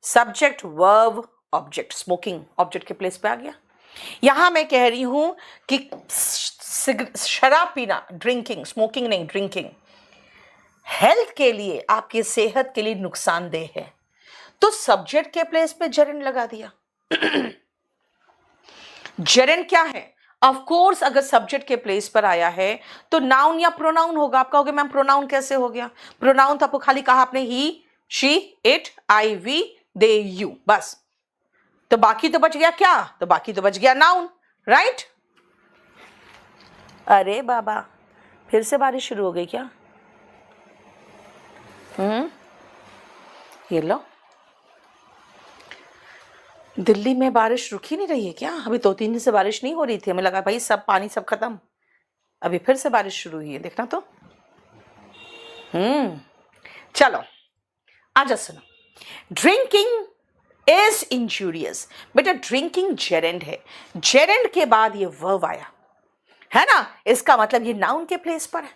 subject verb object, smoking object के प्लेस पे आ गया। यहां मैं कह रही हूं कि शराब पीना, ड्रिंकिंग, स्मोकिंग नहीं ड्रिंकिंग, हेल्थ के लिए, आपकी सेहत के लिए नुकसानदेह है, तो सब्जेक्ट के प्लेस पे जेरेंड लगा दिया। जेरेंड क्या है? ऑफ कोर्स अगर सब्जेक्ट के प्लेस पर आया है तो नाउन या प्रोनाउन होगा। आप कहोगे मैम प्रोनाउन कैसे हो गया? प्रोनाउन तो आपको खाली कहा आपने he, she, it, I, we, they, you, बस। तो बाकी तो बच गया क्या? तो बाकी तो बच गया नाउन, राइट? अरे बाबा फिर से बारिश शुरू हो गई क्या? ये लो, दिल्ली में बारिश रुक ही नहीं रही है क्या? अभी 2-3 दिन से बारिश नहीं हो रही थी, हमें लगा भाई सब पानी सब खत्म, अभी फिर से बारिश शुरू हुई है, देखना तो। चलो आजा सुनो। Drinking is injurious. बेटा ड्रिंकिंग जेरेंड है, जेरेंड के बाद ये वर्ब आया है ना, इसका मतलब ये नाउन के प्लेस पर है।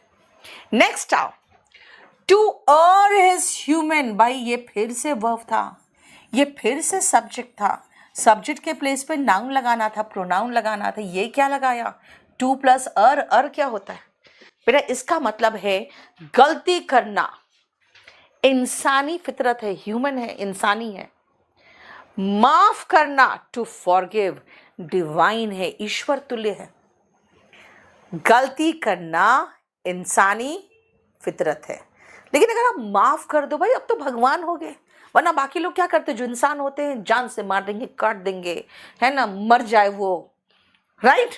नेक्स्ट आओ, टू अर्न हिज ह्यूमन। भाई ये फिर से वर्ब था, ये फिर से सब्जेक्ट था, सब्जेक्ट के प्लेस पे नाउन लगाना था, प्रोनाउन लगाना था, ये क्या लगाया? टू प्लस अर क्या होता है? बेटा इसका मतलब है गलती करना, इंसानी फितरत है, ह्यूमन है, इंसानी है। माफ करना, टू फॉरगिव, डिवाइन है, ईश्वर तुल्य है। गलती करना इंसानी फितरत है, लेकिन अगर आप माफ कर दो भाई अब तो भगवान हो गए, वरना बाकी लोग क्या करते हैं? जो इंसान होते हैं जान से मार देंगे, काट देंगे, है ना, मर जाए वो, राइट?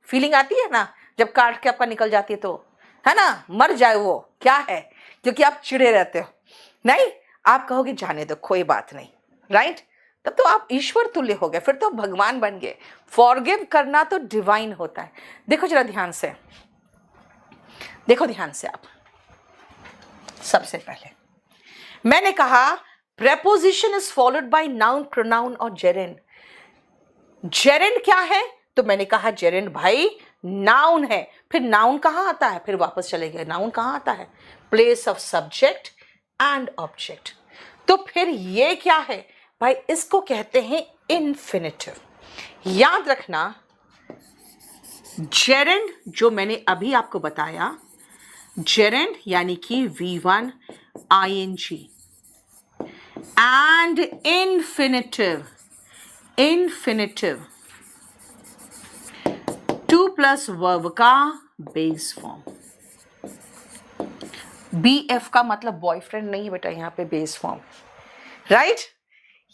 फीलिंग आती है ना जब काट के आपका निकल जाती है तो, है ना, मर जाए वो, क्या है? क्योंकि आप चिढ़े रहते हो। नहीं, आप कहोगे जाने दो कोई बात नहीं, राइट? तब तो आप ईश्वर तुल्य हो गए, फिर तो आप भगवान बन गए। फॉरगिव करना तो डिवाइन होता है। देखो जरा ध्यान से, देखो ध्यान से आप। सबसे पहले मैंने कहा preposition is followed by noun, pronoun और जेरेंड। जेरेंड क्या है? तो मैंने कहा जेरेंड भाई नाउन है। फिर नाउन कहाँ आता है, फिर वापस चले गए, नाउन कहाँ आता है, place of subject and object. तो फिर ये क्या है भाई, इसको कहते हैं इन्फिनेटिव। याद रखना, जेरेंड जो मैंने अभी आपको बताया, जेरेंड यानी कि V1 ING and infinitive, infinitive 2 plus verb का बेस फॉर्म। BF का मतलब बॉयफ्रेंड नहीं बेटा, यहाँ पे बेस फॉर्म, राइट।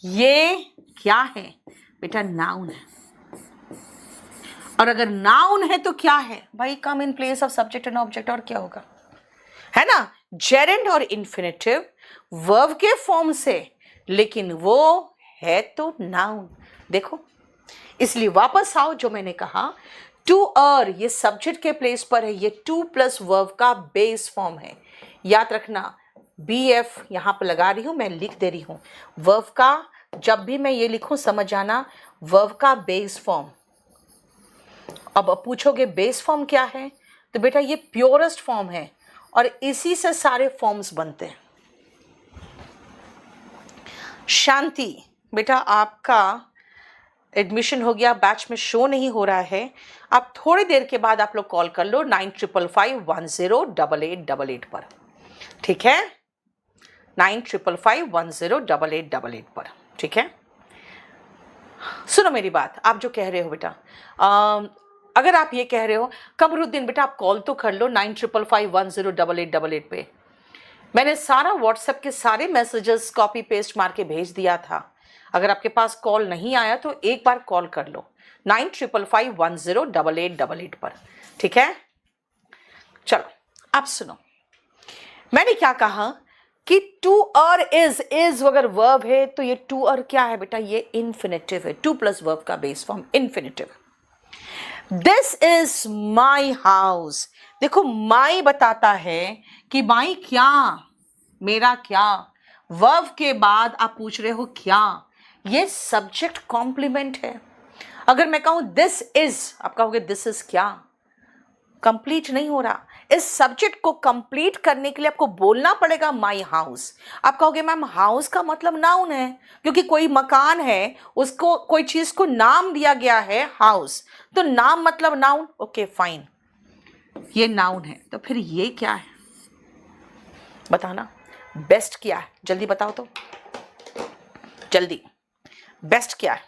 ये क्या है बेटा, नाउन है। और अगर नाउन है तो क्या है भाई, come in place of subject and object, और क्या होगा, है ना। जेरेंड और इन्फिनेटिव वर्ब के फॉर्म से, लेकिन वो है तो नाउन। देखो, इसलिए वापस आओ, जो मैंने कहा टू अर, ये सब्जेक्ट के प्लेस पर है, ये 2 प्लस वर्ब का बेस फॉर्म है। याद रखना, BF यहां पर लगा रही हूं, मैं लिख दे रही हूं वर्ब का, जब भी मैं ये लिखूं समझ जाना, वर्ब का बेस फॉर्म। अब पूछोगे बेस फॉर्म क्या है, तो बेटा ये प्योरेस्ट फॉर्म है और इसी से सारे फॉर्म्स बनते हैं। शांति बेटा, आपका एडमिशन हो गया, बैच में शो नहीं हो रहा है। आप थोड़ी देर के बाद आप लोग कॉल कर लो 9555108888 पर, ठीक है, 9555108888 पर, ठीक है। सुनो मेरी बात, आप जो कह रहे हो बेटा, अगर आप ये कह रहे हो कमरुद्दीन बेटा आप कॉल तो कर लो 9555108888 पे, मैंने सारा व्हाट्सएप के सारे मैसेजेस कॉपी पेस्ट मार के भेज दिया था। अगर आपके पास कॉल नहीं आया तो एक बार कॉल कर लो 9555108888 पर, ठीक है। चलो अब सुनो, मैंने क्या कहा कि टू और इज अगर वर्ब है तो ये टू और क्या है बेटा, ये इन्फिनेटिव है, 2 प्लस वर्ब का base form infinitive. This is my house, देखो माई बताता है कि माई क्या, मेरा क्या, वर्ब के बाद आप पूछ रहे हो क्या, ये सब्जेक्ट कॉम्प्लीमेंट है। अगर मैं कहूं दिस इज, आप कहोगे दिस इज क्या, कंप्लीट नहीं हो रहा। इस सब्जेक्ट को कंप्लीट करने के लिए आपको बोलना पड़ेगा माई हाउस। आप कहोगे मैम हाउस का मतलब नाउन है, क्योंकि कोई मकान है उसको कोई चीज को नाम दिया गया है हाउस, तो नाम मतलब नाउन, ओके फाइन, ये नाउन है। तो फिर ये क्या है बताना, बेस्ट क्या है, जल्दी बताओ तो, जल्दी, बेस्ट क्या है।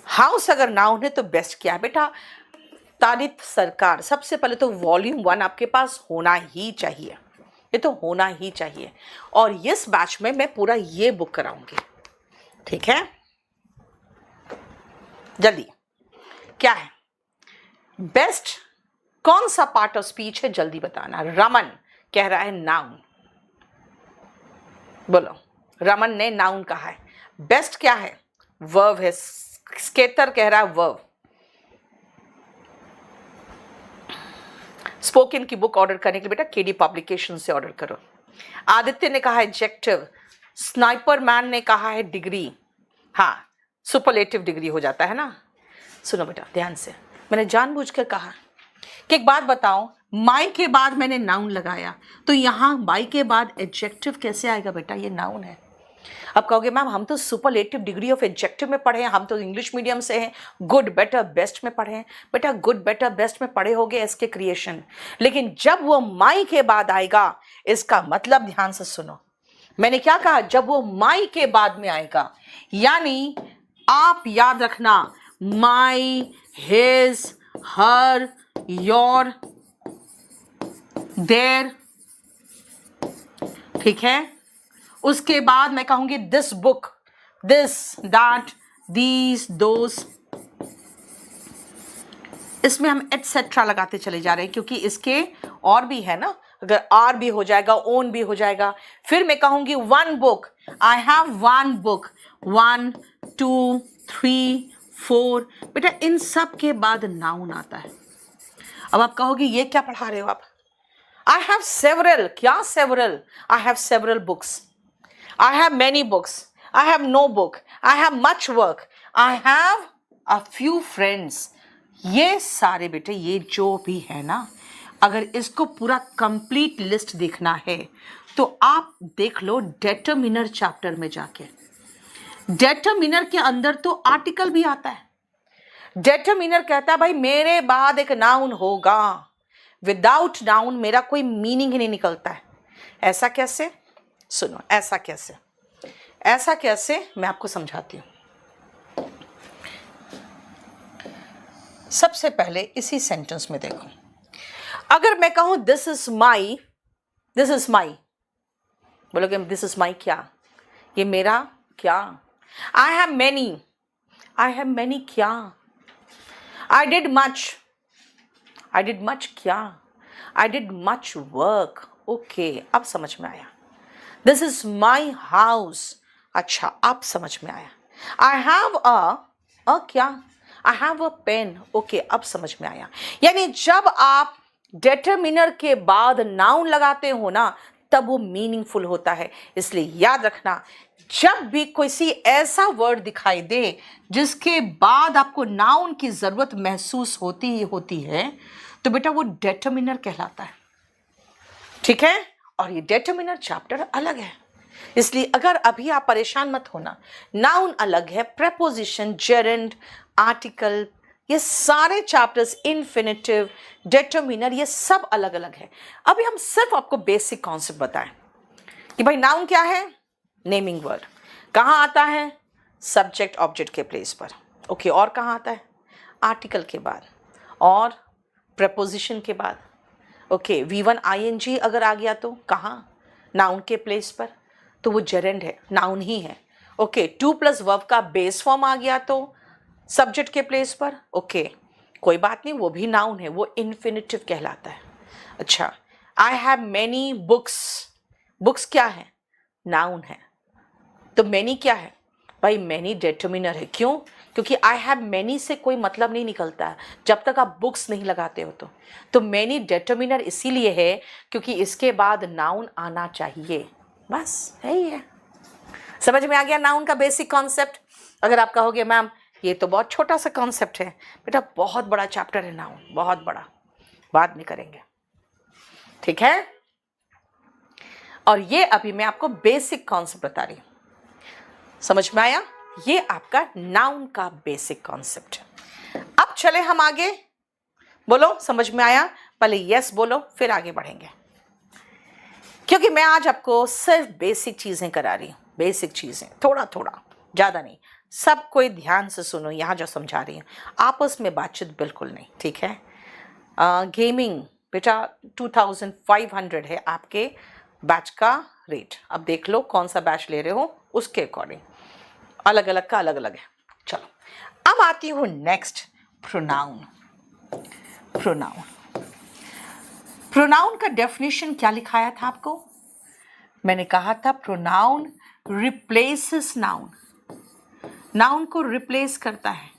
हाउस अगर नाउन है तो बेस्ट क्या है बेटा, तारीफ सरकार, सबसे पहले तो वॉल्यूम 1 आपके पास होना ही चाहिए, ये तो होना ही चाहिए। और इस बैच में मैं पूरा ये बुक कराऊंगी, ठीक है। जल्दी, क्या है बेस्ट, कौन सा पार्ट ऑफ स्पीच है, जल्दी बताना। रमन कह रहा है नाउन, बोलो, रमन ने नाउन कहा है। बेस्ट क्या है, वर्ब है। स्केतर कह रहा है वर्ब। स्पोकन की बुक ऑर्डर करने के लिए बेटा केडी पब्लिकेशन से ऑर्डर करो। आदित्य ने कहा है एडजेक्टिव, स्नाइपर मैन ने कहा है डिग्री, हाँ सुपरलेटिव डिग्री हो जाता है ना। सुनो बेटा ध्यान से, मैंने जानबूझकर कहा कि एक बात बताओ, माई के बाद मैंने नाउन लगाया, तो यहाँ माई के बाद एडजेक्टिव कैसे आएगा बेटा, ये नाउन है। अब कहोगे मैम हम तो सुपरलेटिव डिग्री ऑफ एडजेक्टिव में पढ़े हैं, हम तो इंग्लिश मीडियम से हैं, गुड बेटर बेस्ट में पढ़े हैं। बेटा गुड बेटर बेस्ट में पढ़े होगे एसके क्रिएशन, लेकिन जब वो माई के बाद आएगा, इसका मतलब ध्यान से सुनो, मैंने क्या कहा, जब वो माई के बाद में आएगा, यानी आप याद रखना my, his, her, your, their, ठीक है। उसके बाद मैं कहूंगी this book, this, that, these, those, इसमें हम एटसेट्रा लगाते चले जा रहे हैं, क्योंकि इसके और भी है ना, अगर आर भी हो जाएगा, ओन भी हो जाएगा। फिर मैं कहूंगी one book, I have one book, 1 2 3 4, बेटा इन सब के बाद नाउन आता है। अब आप कहोगे ये क्या पढ़ा रहे हो आप, आई हैव सेवरल, क्या several, I have several books, I have many books, I have no book, I have much work, I have a few friends, ये सारे बेटे ये जो भी है ना, अगर इसको पूरा कंप्लीट लिस्ट देखना है तो आप देख लो डेटरमिनर चैप्टर में जाके। डेटरमिनर के अंदर तो आर्टिकल भी आता है। डेटरमिनर कहता है भाई मेरे बाद एक नाउन होगा, विदाउट नाउन मेरा कोई मीनिंग ही नहीं निकलता है। ऐसा कैसे? सुनो, ऐसा कैसे, ऐसा कैसे मैं आपको समझाती हूं। सबसे पहले इसी सेंटेंस में देखो, अगर मैं कहूं this is my, this is my, बोलोगे दिस इज माई क्या? ये मेरा क्या? I have many, I have many क्या? I did much, I did much क्या? I did much work. Okay, अब समझ में आया। दिस इज माई हाउस, अच्छा अब समझ में आया। आई हैव अ क्या? I have a pen. Okay, अब समझ में आया। यानी जब आप डेटरमिनर के बाद नाउन लगाते हो ना, तब वो मीनिंगफुल होता है। इसलिए याद रखना, जब भी कोई ऐसा वर्ड दिखाई दे जिसके बाद आपको नाउन की जरूरत महसूस होती है, तो बेटा वो डेटरमिनर कहलाता है। ठीक है? और ये डेटरमिनर चैप्टर अलग है, इसलिए अगर अभी आप परेशान मत होना। नाउन अलग है, प्रेपोजिशन, जेरेंड, आर्टिकल, ये सारे चैप्टर्स, इन्फिनेटिव, डेटरमिनर, ये सब अलग अलग है। अभी हम सिर्फ आपको बेसिक कॉन्सेप्ट बताएं कि भाई नाउन क्या है। नेमिंग वर्ड कहाँ आता है? सब्जेक्ट ऑब्जेक्ट के प्लेस पर। ओके, और कहाँ आता है? आर्टिकल के बाद और प्रेपोजिशन के बाद। ओके, V1 ING अगर आ गया तो कहाँ? नाउन के प्लेस पर, तो वो जेरेंड है, नाउन ही है। ओके, 2+ वर्ब का बेस फॉर्म आ गया तो सब्जेक्ट के प्लेस पर। ओके, कोई बात नहीं, वो भी नाउन है, वो इन्फिनिटिव कहलाता है। अच्छा, आई हैव मैनी बुक्स, बुक्स क्या है? नाउन है। तो मैनी क्या है? भाई मैनी डेटरमिनर है। क्यों? क्योंकि आई हैव मैनी से कोई मतलब नहीं निकलता है जब तक आप बुक्स नहीं लगाते हो। तो मैनी डेटरमिनर इसीलिए है क्योंकि इसके बाद नाउन आना चाहिए, बस यही है। समझ में आ गया नाउन का बेसिक कॉन्सेप्ट? अगर आप कहोगे मैम ये तो बहुत छोटा सा कॉन्सेप्ट है, बेटा बहुत बड़ा चैप्टर है नाउन, बहुत बड़ा, बाद में करेंगे। ठीक है? और ये अभी मैं आपको बेसिक कॉन्सेप्ट बता रही हूं, समझ में आया? ये आपका नाउन का बेसिक कॉन्सेप्ट है। अब चले हम आगे, बोलो समझ में आया? पहले यस बोलो, फिर आगे बढ़ेंगे, क्योंकि मैं आज आपको सिर्फ बेसिक चीजें करा रही हूं, बेसिक चीजें, थोड़ा थोड़ा, ज्यादा नहीं। सब कोई ध्यान से सुनो, यहां जो समझा रही हूं, आपस में बातचीत बिल्कुल नहीं। ठीक है? गेमिंग बेटा 2500 है आपके बैच का रेट। अब देख लो कौन सा बैच ले रहे हो, उसके अकॉर्डिंग अलग अलग का अलग अलग है। चलो, अब आती हूँ नेक्स्ट, प्रोनाउन। प्रोनाउन, प्रोनाउन का डेफिनेशन क्या लिखाया था आपको? मैंने कहा था प्रोनाउन रिप्लेसेस नाउन, नाउन को रिप्लेस करता है,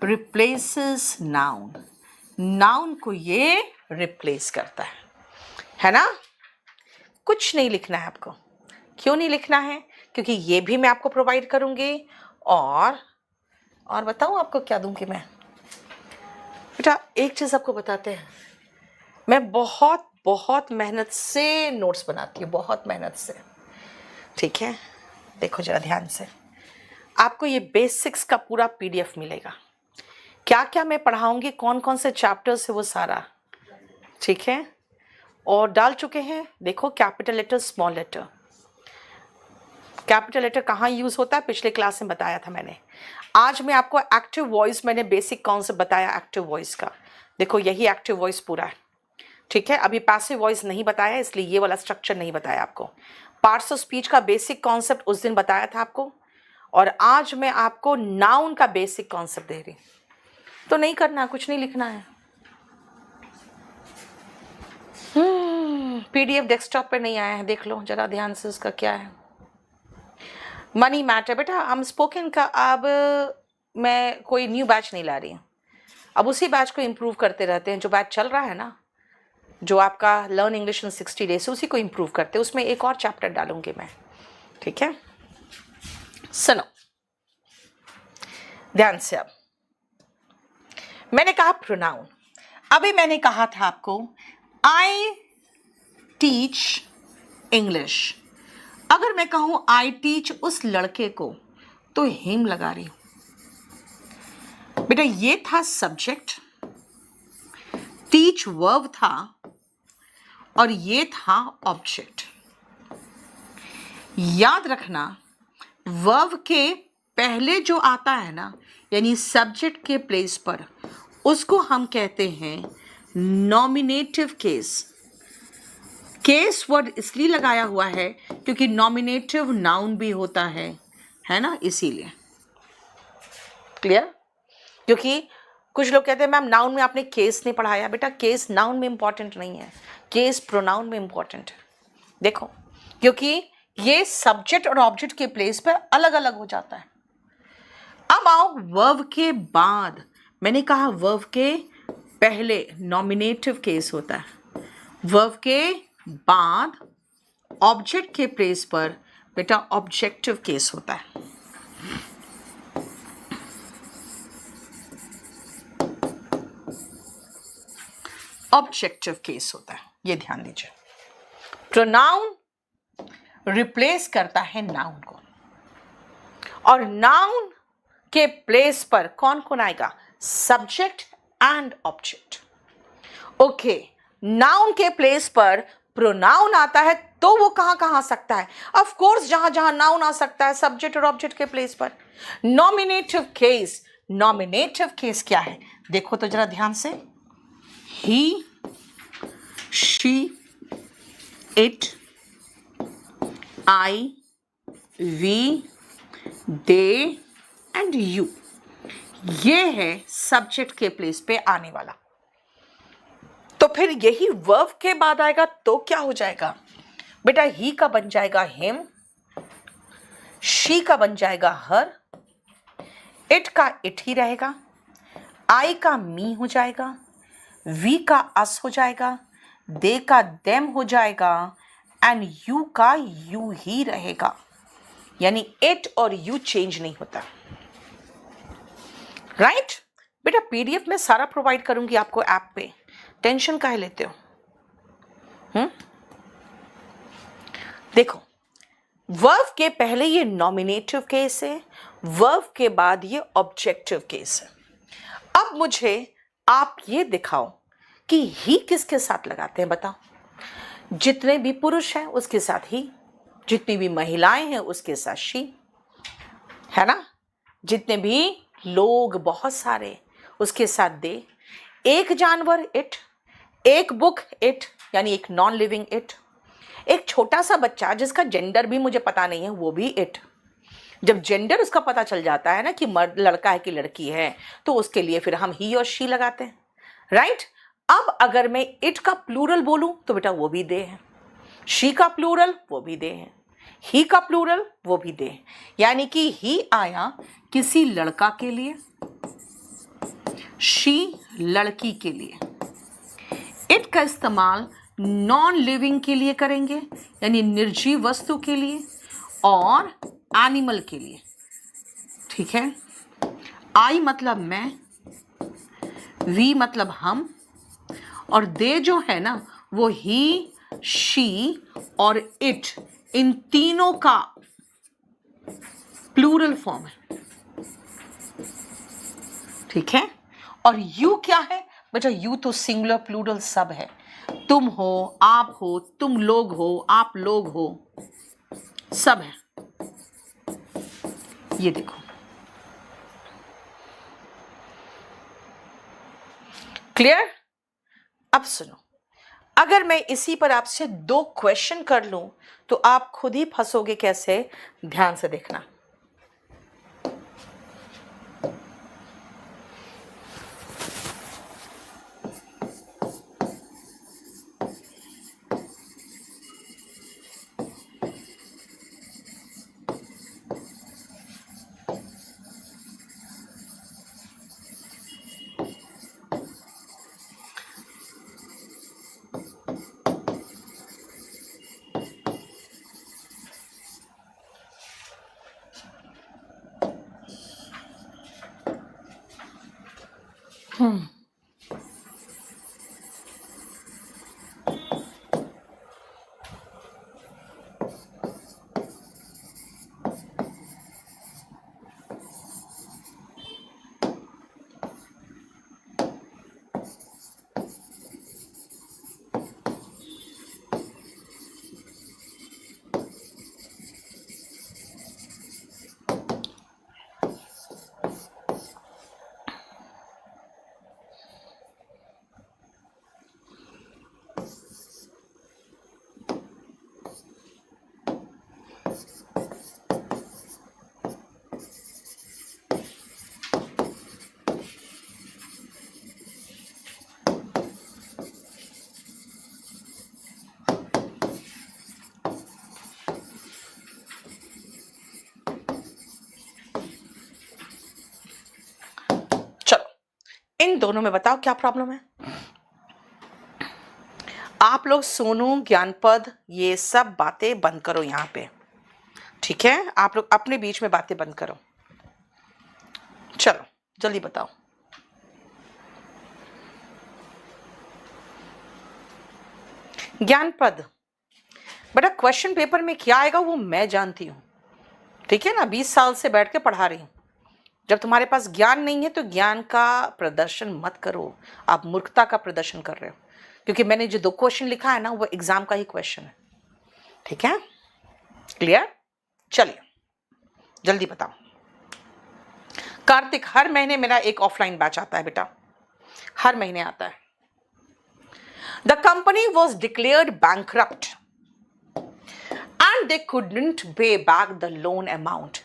रिप्लेसेस नाउन, नाउन को ये रिप्लेस करता है ना? कुछ नहीं लिखना है आपको। क्यों नहीं लिखना है? क्योंकि ये भी मैं आपको प्रोवाइड करूंगी। और बताऊं आपको क्या दूंगी मैं? बेटा एक चीज आपको बताते हैं, मैं बहुत बहुत मेहनत से नोट्स बनाती हूँ, बहुत मेहनत से। ठीक है? देखो जरा ध्यान से, आपको ये बेसिक्स का पूरा PDF मिलेगा। क्या क्या मैं पढ़ाऊंगी, कौन कौन से चैप्टर्स है, वो सारा। ठीक है? और डाल चुके हैं, देखो capital letter, small letter. Capital letter कहाँ यूज होता है, पिछले क्लास में बताया था मैंने। आज मैं आपको एक्टिव वॉइस, मैंने बेसिक कॉन्सेप्ट बताया एक्टिव वॉइस का। देखो यही एक्टिव वॉइस पूरा है। ठीक है? अभी पैसिव वॉइस नहीं बताया, इसलिए ये वाला स्ट्रक्चर नहीं बताया आपको। पार्ट्स ऑफ स्पीच का बेसिक कॉन्सेप्ट उस दिन बताया था आपको, और आज मैं आपको नाउन का बेसिक कॉन्सेप्ट दे रही हूं। तो नहीं करना, कुछ नहीं लिखना है। PDF डेस्कटॉप पे नहीं आया है, देख लो जरा ध्यान से उसका क्या है। मनी मैटर बेटा, हम स्पोकन का अब मैं कोई न्यू बैच नहीं ला रही हूँ, अब उसी बैच को इम्प्रूव करते रहते हैं। जो बैच चल रहा है ना, जो आपका लर्न इंग्लिश इन 60 डेज, उसी को इम्प्रूव करते हैं, उसमें एक और चैप्टर डालूंगी मैं। ठीक है? सुनो ध्यान से। अब मैंने कहा प्रोनाउन, अभी मैंने कहा था आपको आई टीच इंग्लिश। अगर मैं कहूं आई टीच उस लड़के को, तो हिम लगा रही हूं। बेटा ये था सब्जेक्ट, टीच वर्ब था, और ये था ऑब्जेक्ट। याद रखना, वर्ब के पहले जो आता है ना, यानी सब्जेक्ट के प्लेस पर, उसको हम कहते हैं नॉमिनेटिव केस। केस वर्ड इसलिए लगाया हुआ है क्योंकि नॉमिनेटिव नाउन भी होता है ना, इसीलिए। क्लियर? क्योंकि कुछ लोग कहते हैं मैम नाउन में आपने केस नहीं पढ़ाया। बेटा केस नाउन में इंपॉर्टेंट नहीं है, केस प्रोनाउन में इंपॉर्टेंट है। देखो, क्योंकि ये सब्जेक्ट और ऑब्जेक्ट के प्लेस पर अलग अलग हो जाता है। अब आओ वर्ब के बाद, मैंने कहा वर्ब के पहले नॉमिनेटिव केस होता है, वर्ब के बाद ऑब्जेक्ट के प्लेस पर बेटा ऑब्जेक्टिव केस होता है। ऑब्जेक्टिव केस होता है, ये ध्यान दीजिए। प्रोनाउन रिप्लेस करता है नाउन को, और नाउन के प्लेस पर कौन कौन आएगा? Subject and object. Okay, noun के प्लेस पर प्रोनाउन आता है तो वो कहां कहां आ सकता है? ऑफ कोर्स जहां जहां नाउन आ सकता है सब्जेक्ट और ऑब्जेक्ट के प्लेस पर। नॉमिनेटिव केस, नॉमिनेटिव केस क्या है देखो तो जरा ध्यान से। He, she, it, I, we, they and you, ये है सब्जेक्ट के प्लेस पे आने वाला। तो फिर यही वर्ब के बाद आएगा तो क्या हो जाएगा? बेटा ही का बन जाएगा हिम, शी का बन जाएगा हर, इट का इट ही रहेगा, आई का मी हो जाएगा, वी का अस हो जाएगा, दे का देम हो जाएगा, एंड यू का यू ही रहेगा। यानी इट और यू चेंज नहीं होता। राइट? बेटा पीडीएफ में सारा प्रोवाइड करूंगी आपको ऐप पे, टेंशन काहे लेते हो? देखो, वर्ब के पहले ये नॉमिनेटिव केस है, वर्ब के बाद ये ऑब्जेक्टिव केस है। अब मुझे आप ये दिखाओ कि ही किसके साथ लगाते हैं, बताओ। जितने भी पुरुष हैं उसके साथ ही, जितनी भी महिलाएं हैं उसके साथ शी, है ना? जितने भी लोग बहुत सारे उसके साथ दे, एक जानवर इट, एक बुक इट, यानी एक नॉन लिविंग इट, एक छोटा सा बच्चा जिसका जेंडर भी मुझे पता नहीं है वो भी इट। जब जेंडर उसका पता चल जाता है ना कि मर्द लड़का है कि लड़की है, तो उसके लिए फिर हम ही और शी लगाते हैं। राइट? अब अगर मैं इट का प्लूरल बोलूं तो बेटा वो भी दे है, शी का प्लूरल वो भी दे है, ही का प्लूरल वो भी दे है। यानी कि ही आया किसी लड़का के लिए, शी लड़की के लिए, इट का इस्तेमाल नॉन लिविंग के लिए करेंगे यानी निर्जीव वस्तु के लिए, और एनिमल के लिए। ठीक है? आई मतलब मैं, वी मतलब हम, और दे जो है ना वो ही, शी और इट, इन तीनों का प्लूरल फॉर्म है। ठीक है? और यू क्या है बेटा? यू तो सिंगुलर प्लूरल सब है। तुम हो, आप हो, तुम लोग हो, आप लोग हो, सब है। ये देखो, क्लियर? अब सुनो, अगर मैं इसी पर आपसे 2 क्वेश्चन कर लूं तो आप खुद ही फंसोगे कैसे, ध्यान से देखना। चलो, इन दोनों में बताओ क्या प्रॉब्लम है। आप लोग सोनू, ज्ञानपद, ये सब बातें बंद करो यहाँ पे, ठीक है। आप लोग अपने बीच में बातें बंद करो। चलो जल्दी बताओ। ज्ञानपद, बेटा क्वेश्चन पेपर में क्या आएगा वो मैं जानती हूँ, ठीक है ना। 20 साल से बैठ के पढ़ा रही हूँ। जब तुम्हारे पास ज्ञान नहीं है तो ज्ञान का प्रदर्शन मत करो, आप मूर्खता का प्रदर्शन कर रहे हो, क्योंकि मैंने जो 2 क्वेश्चन लिखा है ना वो एग्जाम का ही क्वेश्चन है, ठीक है। क्लियर? चलिए जल्दी बताओ। कार्तिक, हर महीने मेरा एक ऑफलाइन बैच आता है बेटा, हर महीने आता है। The company was declared bankrupt and they couldn't pay back the loan amount.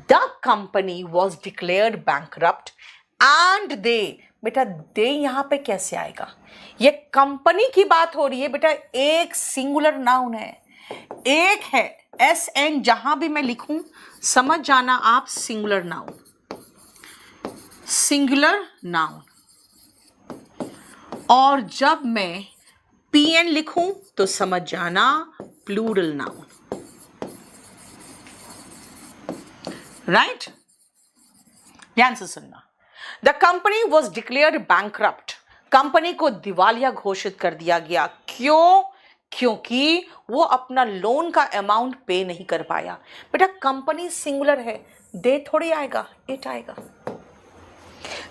The company was declared bankrupt and they, बेटा दे यहां पे कैसे आएगा? ये कंपनी की बात हो रही है बेटा, एक सिंगुलर नाउन है, एक है SN, जहां भी मैं लिखूं समझ जाना आप, सिंगुलर नाउन, सिंगुलर नाउन। और जब मैं PN लिखूं तो समझ जाना प्लूरल नाउन, राइट? ध्यान से सुनना। The company was declared bankrupt, company को दिवालिया घोषित कर दिया गया। क्यों? क्योंकि वो अपना लोन का अमाउंट पे नहीं कर पाया। बेटा कंपनी सिंगुलर है, दे थोड़ी आएगा, इट आएगा।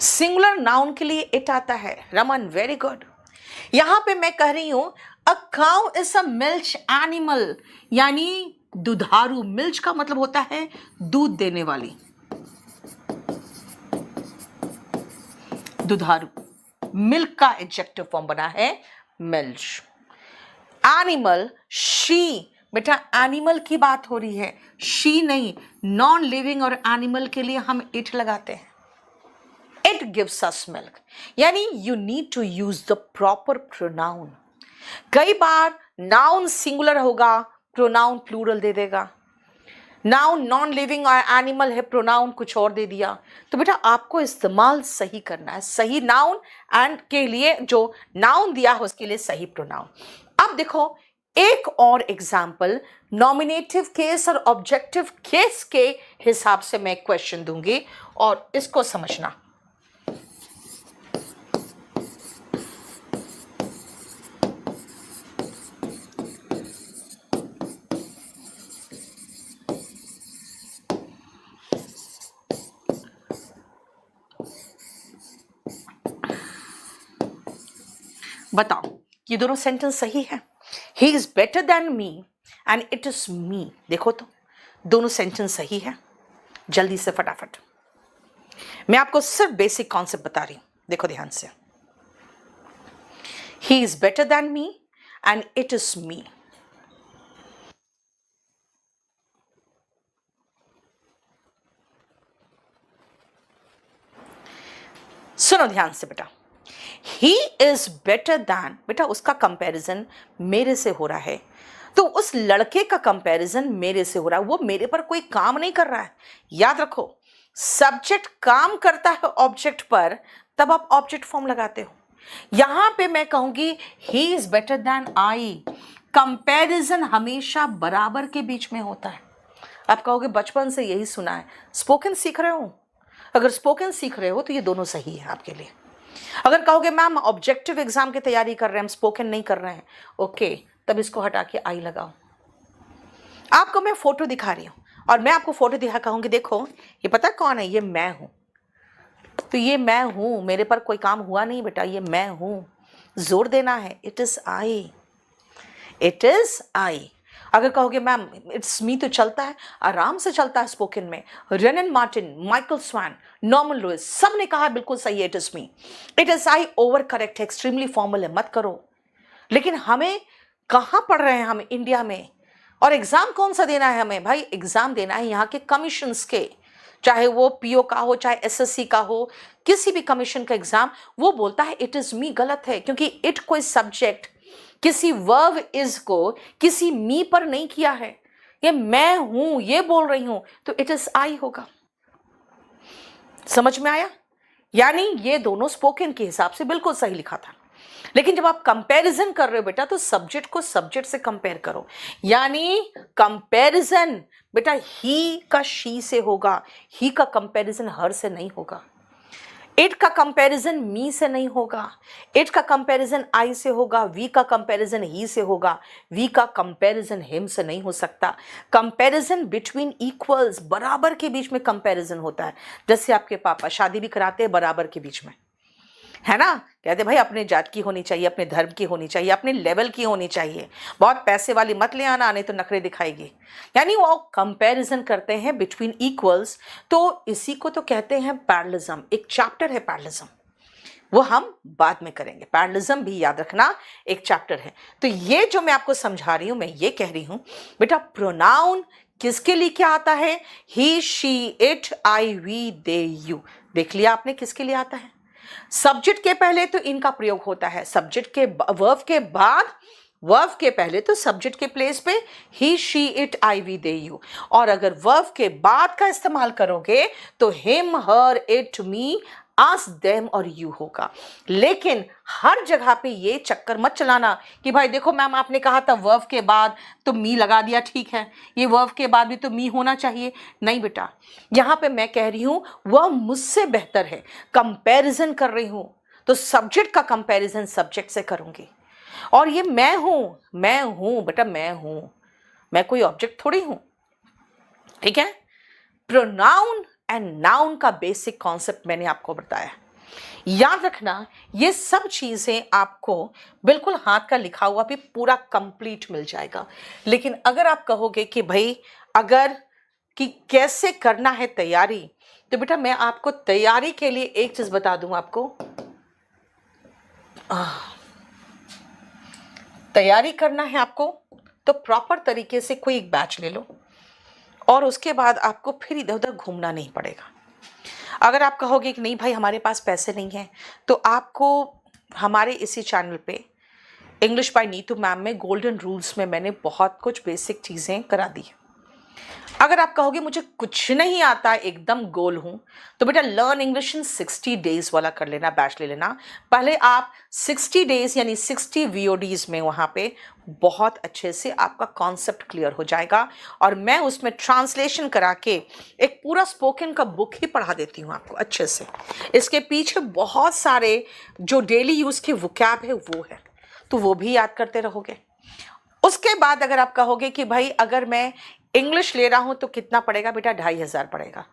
सिंगुलर नाउन के लिए इट आता है। Raman, very good. यहां पे मैं कह रही हूं a cow is a milch animal, यानी दुधारू। मिल्च का मतलब होता है दूध देने वाली, दुधारू। मिल्क का एडजेक्टिव फॉर्म बना है मिल्च। एनिमल, शी, बेटा एनिमल की बात हो रही है, शी नहीं। नॉन लिविंग और एनिमल के लिए हम इट लगाते हैं। इट गिव्स अस मिल्क, यानी you need to use the proper pronoun. कई बार नाउन सिंगुलर होगा, प्रोनाउन प्लूरल दे देगा। नाउन नॉन लिविंग और एनिमल है, प्रोनाउन कुछ और दे दिया। तो बेटा आपको इस्तेमाल सही करना है, सही नाउन एंड के लिए जो नाउन दिया है उसके लिए सही प्रोनाउन। अब देखो एक और एग्जाम्पल, नॉमिनेटिव केस और ऑब्जेक्टिव केस के हिसाब से मैं क्वेश्चन दूंगी और इसको समझना। बताओ ये दोनों सेंटेंस सही है? ही is better than me and it is मी। देखो तो दोनों सेंटेंस सही है। जल्दी से फटाफट, मैं आपको सिर्फ बेसिक कॉन्सेप्ट बता रही हूं, देखो ध्यान से। ही is better than me and it is मी। सुनो ध्यान से बेटा, ही इज बेटर दैन, बेटा उसका कंपैरिजन मेरे से हो रहा है, तो उस लड़के का कंपैरिजन मेरे से हो रहा है, वो मेरे पर कोई काम नहीं कर रहा है। याद रखो सब्जेक्ट काम करता है ऑब्जेक्ट पर, तब आप ऑब्जेक्ट फॉर्म लगाते हो। यहां पे मैं कहूंगी he is better than I. Comparison हमेशा बराबर के बीच में होता है। आप कहोगे बचपन से यही सुना है, स्पोकन सीख रहे हो। अगर स्पोकन सीख रहे हो तो ये दोनों सही है आपके लिए। अगर कहोगे मैम ऑब्जेक्टिव एग्जाम की तैयारी कर रहे हैं, हम स्पोकन नहीं कर रहे हैं, ओके, तब इसको हटा के आई लगाओ। आपको मैं फोटो दिखा रही हूं और मैं आपको फोटो दिखा कहूंगी देखो ये पता कौन है, ये मैं हूं। तो ये मैं हूं, मेरे पर कोई काम हुआ नहीं बेटा, ये मैं हूं, जोर देना है, it is I, it is आई। अगर कहोगे मैम इट्स मी, तो चलता है, आराम से चलता है स्पोकन में। Wren and Martin, Michael Swan, Norman Lewis, सब ने कहा बिल्कुल सही है, it is me, it is I over correct है, एक्सट्रीमली फॉर्मल है, मत करो। लेकिन हमें कहाँ पढ़ रहे हैं हम, इंडिया में, और एग्जाम कौन सा देना है हमें भाई, एग्जाम देना है यहाँ के कमीशंस के, चाहे वो पीओ का हो, चाहे एसएससी का हो, किसी भी कमीशन का एग्जाम। वो बोलता है इट इज मी, गलत है, क्योंकि इट कोई सब्जेक्ट किसी वर्ब इज को किसी मी पर नहीं किया है, ये मैं हूं, ये बोल रही हूं, तो इट इज आई होगा। समझ में आया? यानी ये दोनों स्पोकन के हिसाब से बिल्कुल सही लिखा था। लेकिन जब आप कंपैरिजन कर रहे हो बेटा, तो सब्जेक्ट को सब्जेक्ट से कंपेयर करो। यानी कंपैरिजन बेटा ही का शी से होगा, ही का कंपैरिजन हर से नहीं होगा, इट का कंपैरिजन मी से नहीं होगा, इट का कंपैरिजन आई से होगा, वी का कंपैरिजन ही से होगा, वी का कंपैरिजन हिम से नहीं हो सकता। कंपैरिजन बिटवीन इक्वल्स, बराबर के बीच में कंपैरिजन होता है। जैसे आपके पापा शादी भी कराते हैं बराबर के बीच में, है ना, कहते भाई अपने जात की होनी चाहिए, अपने धर्म की होनी चाहिए, अपने लेवल की होनी चाहिए, बहुत पैसे वाली मत ले आना, नहीं तो नखरे दिखाएगी। यानी वो कंपैरिजन करते हैं बिटवीन इक्वल्स। तो इसी को तो कहते हैं पैरेललिज्म। एक चैप्टर है पैरेललिज्म, वो हम बाद में करेंगे। पैरेललिज्म भी याद रखना एक चैप्टर है। तो ये जो मैं आपको समझा रही हूं, मैं ये कह रही हूं बेटा प्रोनाउन किसके लिए क्या आता है, he she it I we they you. देख लिया आपने किसके लिए आता है। सब्जेक्ट के पहले तो इनका प्रयोग होता है, सब्जेक्ट के वर्ब के बाद, वर्ब के पहले तो सब्जेक्ट के प्लेस पे he she it I we they you, और अगर वर्ब के बाद का इस्तेमाल करोगे तो him her it me us them और यू होगा। लेकिन हर जगह पे ये चक्कर मत चलाना कि भाई देखो मैम आपने कहा था वर्ब के बाद तो मी लगा दिया, ठीक है, ये वर्ब के बाद भी तो मी होना चाहिए। नहीं बेटा, यहाँ पे मैं कह रही हूँ वह मुझसे बेहतर है, कंपैरिजन कर रही हूँ, तो सब्जेक्ट का कंपैरिजन सब्जेक्ट से करूंगी। और ये मैं हूँ बेटा, मैं कोई ऑब्जेक्ट थोड़ी हूँ, ठीक है। प्रोनाउन एंड नाउन का बेसिक कॉन्सेप्ट मैंने आपको बताया। याद रखना ये सब चीजें आपको बिल्कुल हाथ का लिखा हुआ भी पूरा कंप्लीट मिल जाएगा। लेकिन अगर आप कहोगे कि भाई अगर कि कैसे करना है तैयारी, तो बेटा मैं आपको तैयारी के लिए एक चीज बता दूं आपको, तैयारी करना है आपको तो प्रॉपर तरीके से कोई एक बैच ले लो और उसके बाद आपको फिर इधर उधर घूमना नहीं पड़ेगा। अगर आप कहोगे कि नहीं भाई हमारे पास पैसे नहीं हैं, तो आपको हमारे इसी चैनल पे इंग्लिश बाय नीतू मैम में गोल्डन रूल्स में मैंने बहुत कुछ बेसिक चीज़ें करा दी है। अगर आप कहोगे मुझे कुछ नहीं आता, एकदम गोल हूँ, तो बेटा लर्न इंग्लिश इन 60 डेज वाला कर लेना, बैच ले लेना। पहले आप 60 डेज यानी 60 VODs में वहाँ पे बहुत अच्छे से आपका कॉन्सेप्ट क्लियर हो जाएगा, और मैं उसमें ट्रांसलेशन करा के एक पूरा स्पोकन का बुक ही पढ़ा देती हूँ आपको अच्छे से। इसके पीछे बहुत सारे जो डेली यूज़ के वोकैब है वो है, तो वो भी याद करते रहोगे। उसके बाद अगर आप कहोगे कि भाई अगर मैं इंग्लिश ले रहा हूं तो कितना पड़ेगा, बेटा 2500 पड़ेगा।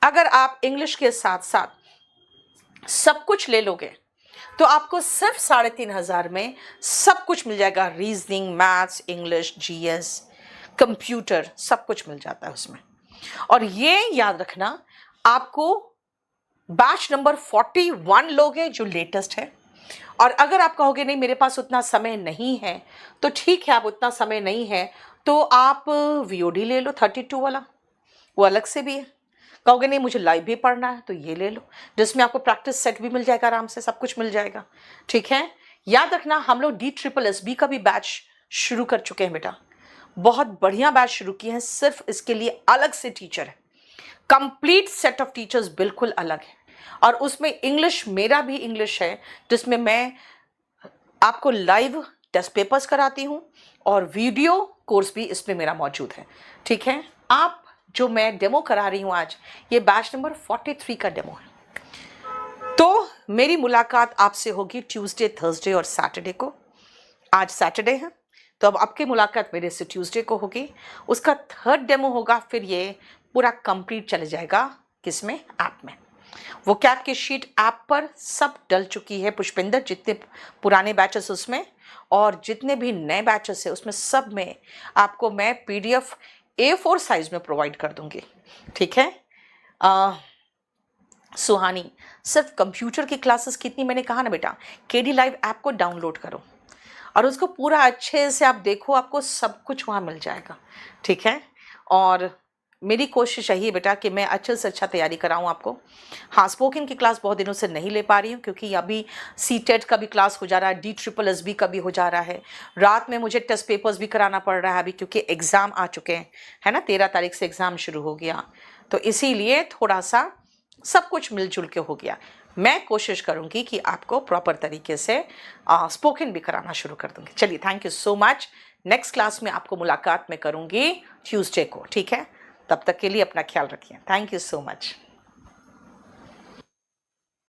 अगर आप इंग्लिश के साथ साथ सब कुछ ले लोगे तो आपको सिर्फ 3500 में सब कुछ मिल जाएगा। Reasoning, maths, English, GS, computer, सब कुछ मिल जाता है उसमें। और ये याद रखना आपको बैच नंबर 41 लोगे जो लेटेस्ट है। और अगर आप कहोगे नहीं मेरे पास उतना समय नहीं है, तो ठीक है, आप उतना समय नहीं है तो आप VOD ले लो 32 वाला, वो अलग से भी है। कहोगे नहीं मुझे लाइव भी पढ़ना है, तो ये ले लो जिसमें आपको प्रैक्टिस सेट भी मिल जाएगा, आराम से सब कुछ मिल जाएगा, ठीक है। याद रखना हम लोग DSSB का भी बैच शुरू कर चुके हैं बेटा, बहुत बढ़िया बैच शुरू किए हैं, सिर्फ इसके लिए अलग से टीचर है, कंप्लीट सेट ऑफ टीचर्स बिल्कुल अलग है। और उसमें इंग्लिश, मेरा भी इंग्लिश है जिसमें मैं आपको लाइव टेस्ट पेपर्स कराती हूँ और वीडियो कोर्स भी इसमें मेरा मौजूद है, ठीक है। आप जो मैं डेमो करा रही हूँ आज, ये बैच नंबर 43 का डेमो है। तो मेरी मुलाकात आपसे होगी ट्यूसडे, थर्सडे और सैटरडे को। आज सैटरडे है, तो अब आपकी मुलाकात मेरे से ट्यूसडे को होगी। उसका थर्ड डेमो होगा, फिर ये पूरा कंप्लीट चले जाएगा किसमें, ऐप में। वो कैप की शीट ऐप पर सब डल चुकी है पुष्पिंदर, जितने पुराने बैचेस उसमें और जितने भी नए बैचेस है उसमें सब में आपको मैं PDF A4 साइज में प्रोवाइड कर दूंगी। ठीक है। सुहानी, सिर्फ कंप्यूटर की क्लासेस कितनी, मैंने कहा ना बेटा, KD लाइव ऐप को डाउनलोड करो और उसको पूरा अच्छे से आप देखो, आपको सब कुछ वहाँ मिल जाएगा। ठीक है। और मेरी कोशिश यही है बेटा कि मैं अच्छे से अच्छा तैयारी कराऊँ आपको। हाँ, स्पोकन की क्लास बहुत दिनों से नहीं ले पा रही हूँ क्योंकि अभी CTET का भी क्लास हो जा रहा है, DSSB का भी हो जा रहा है। रात में मुझे टेस्ट पेपर्स भी कराना पड़ रहा है अभी, क्योंकि एग्ज़ाम आ चुके हैं, है ना। 13 तारीख से एग्ज़ाम शुरू हो गया, तो इसीलिए थोड़ा सा सब कुछ मिलजुल के हो गया। मैं कोशिश करूँगी कि आपको प्रॉपर तरीके से स्पोकन भी कराना शुरू कर दूँगी। चलिए, thank you so much. Next class में आपको मुलाकात मैं करूँगी ट्यूसडे को। ठीक है, तब तक के लिए अपना ख्याल रखिए। Thank you so much.